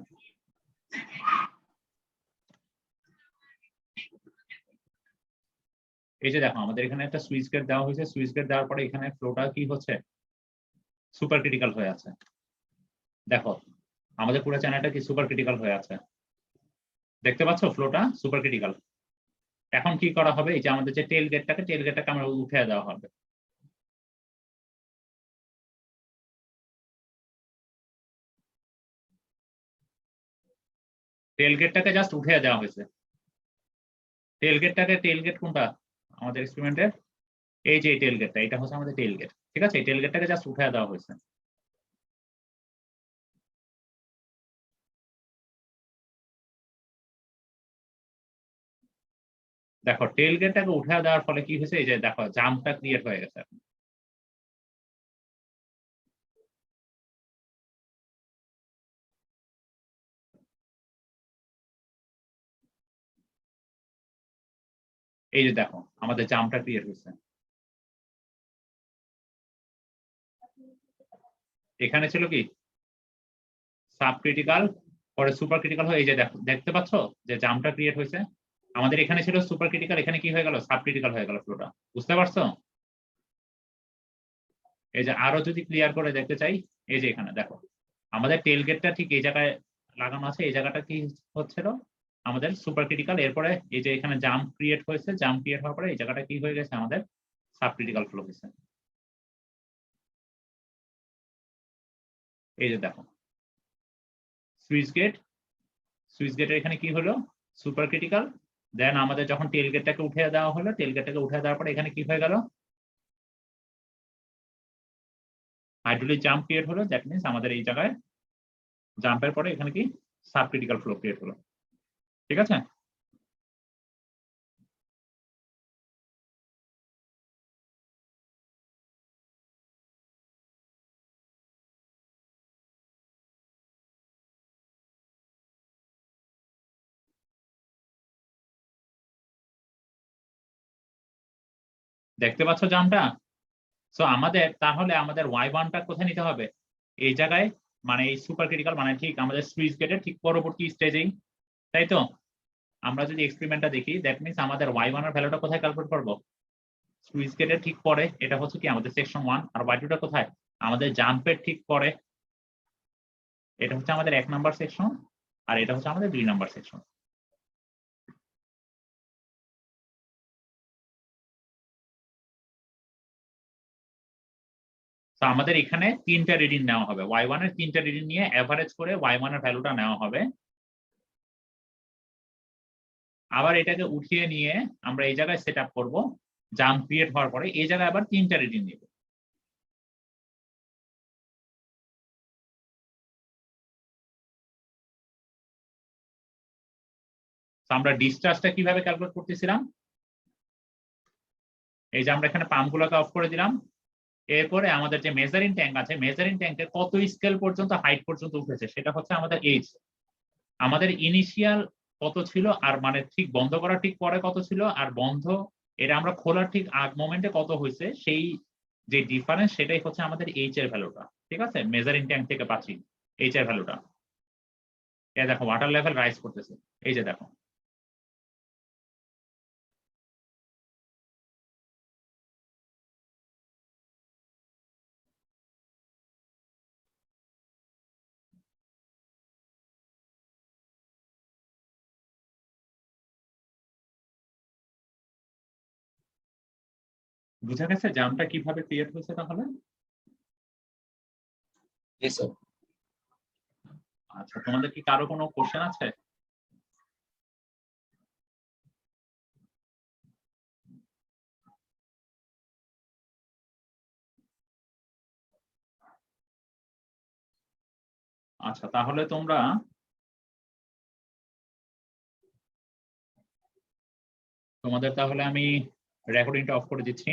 এই যে দেখো আমাদের এখানে একটা সুইচ গেট দেওয়া হয়েছে, সুইচ গেট দেওয়ার পরে এখানে ফ্লোটা কি হচ্ছে, সুপার ক্রিটিক্যাল হয়ে আছে। দেখো আমাদের পুরো চ্যানেলটা কি সুপার ক্রিটিক্যাল হয়ে আছে, দেখতে পাচ্ছ ফ্লোটা সুপার ক্রিটিক্যাল। এখন কি করা হবে, এই যে আমাদের যে টেল গেটটাকে আমরা উঠে দেওয়া হবে। টেল গেটটাকে জাস্ট উঠে দেওয়া হয়েছে। টেল গেট কোনটা আমাদের এক্সপেরিমেন্টের? এই যে টেল গেটটা, এটা হচ্ছে আমাদের টেল গেট, ঠিক আছে। এই টেল গেটটাকে জাস্ট উঠে দেওয়া হয়েছে। দেখো টেল গেটটাকে উঠে দেওয়ার ফলে কি হয়েছে, এই যে দেখো জাম্পটা ক্রিয়েট হয়ে গেছে। এই যে দেখো আমাদের জাম্পটা ক্রিয়েট হয়েছে। এখানে ছিল কি সাব ক্রিটিক্যাল, পরে সুপার ক্রিটিক্যাল হয়ে এই যে দেখো দেখতে পাচ্ছ যে জাম্পটা ক্রিয়েট হয়েছে। আমাদের এখানে ছিল সুপার ক্রিটিক্যাল, এখানে কি হয়ে গেল, সাব ক্রিটিক্যাল হয়ে গেল ফ্লোটা। বুঝতে পারছো? এই যে আরো যদি ক্লিয়ার করে দেখতে চাই, এই যে এখানে দেখো আমাদের টেল গেটটা ঠিক এই জায়গায় লাগানো আছে। এই জায়গাটা কি হচ্ছিল আমাদের সুপার ক্রিটিক্যাল, এরপরে এই যে এখানে জাম্প ক্রিয়েট হয়েছে, জাম্প ক্রিয়েট হওয়ার পরে এই জায়গাটা কি হয়ে গেছে আমাদের সাব ক্রিটিক্যাল ফ্লো হয়েছে। এই যে দেখো সুইচ গেটের এখানে কি হলো, সুপার ক্রিটিক্যাল। দেন আমাদের যখন টেল গেটটাকে উঠে দেওয়া হলো, টেল গেটটাকে উঠে দেওয়ার পরে এখানে কি হয়ে গেল, হাইড্রোলিক জাম্প ক্রিয়েট হলো। দ্যাট মিনস আমাদের এই জায়গায় জাম্পের পরে এখানে কি সাব ক্রিটিক্যাল ফ্লো ক্রিয়েট হলো, ঠিক আছে। দেখতে পাচ্ছ জাম্পটা? সো আমাদের তাহলে আমাদের y1টা কোথায় নিতে হবে, এই জায়গায়, মানে এই সুপার ক্রিটিক্যাল মানে ঠিক আমাদের সুইচ গেটের ঠিক পরবর্তী স্টেজেই, তাই তো? আমরা যদি এক্সপেরিমেন্টটা দেখি, দ্যাট মিনস আমাদের y1 এর ভ্যালুটা কোথায় ক্যালকুলেট করব, সুইচ গেটের ঠিক পরে। এটা হচ্ছে কি আমাদের সেকশন 1। আর y2টা কোথায়, আমাদের জাম্পের ঠিক পরে। এটা হচ্ছে আমাদের 1 নাম্বার সেকশন, আর এটা হচ্ছে আমাদের 2 নাম্বার সেকশন। তো আমাদের এখানে 3টা রিডিং নেওয়া হবে, y1 এর 3টা রিডিং নিয়ে এভারেজ করে y1 এর ভ্যালুটা নেওয়া হবে। আবার এটাকে উঠিয়ে নিয়ে আমরা এই জায়গায় সেট আপ করবো, জাম্প ক্রিয়েট হওয়ার পরে এই জায়গায় আবার 3টা রিডিং নিব। আমরা ডিসচার্জটা কিভাবে ক্যালকুলেট করতেছিলাম, এই যে আমরা এখানে পাম্পগুলোকে অফ করে দিলাম। এরপরে আমাদের যে মেজারিং ট্যাঙ্ক আছে, মেজারিং ট্যাঙ্কে কত স্কেল পর্যন্ত হাইট পর্যন্ত উঠেছে সেটা হচ্ছে আমাদের এইচ। আমাদের ইনিশিয়াল কত ছিল, আর মানে ঠিক বন্ধ করার ঠিক পরে কত ছিল, আর বন্ধ এটা আমরা খোলার ঠিক আগ মোমেন্টে কত হয়েছে, সেই যে ডিফারেন্স সেটাই হচ্ছে আমাদের এইচ এর ভ্যালুটা, ঠিক আছে। মেজারিং ট্যাঙ্ক থেকে পাচ্ছি এইচ এর ভ্যালুটা। এই দেখো ওয়াটার লেভেল রাইজ করতেছে, এই যে দেখো বুঝা গেছে জামটা কিভাবে ক্রিয়েট হয়েছে তাহলে? জি স্যার। আচ্ছা, তোমাদের কি কারো কোনো কোশ্চেন আছে? আচ্ছা, তাহলে তোমরা তোমাদের তাহলে আমি রেকর্ডিংটা অফ করে দিচ্ছি।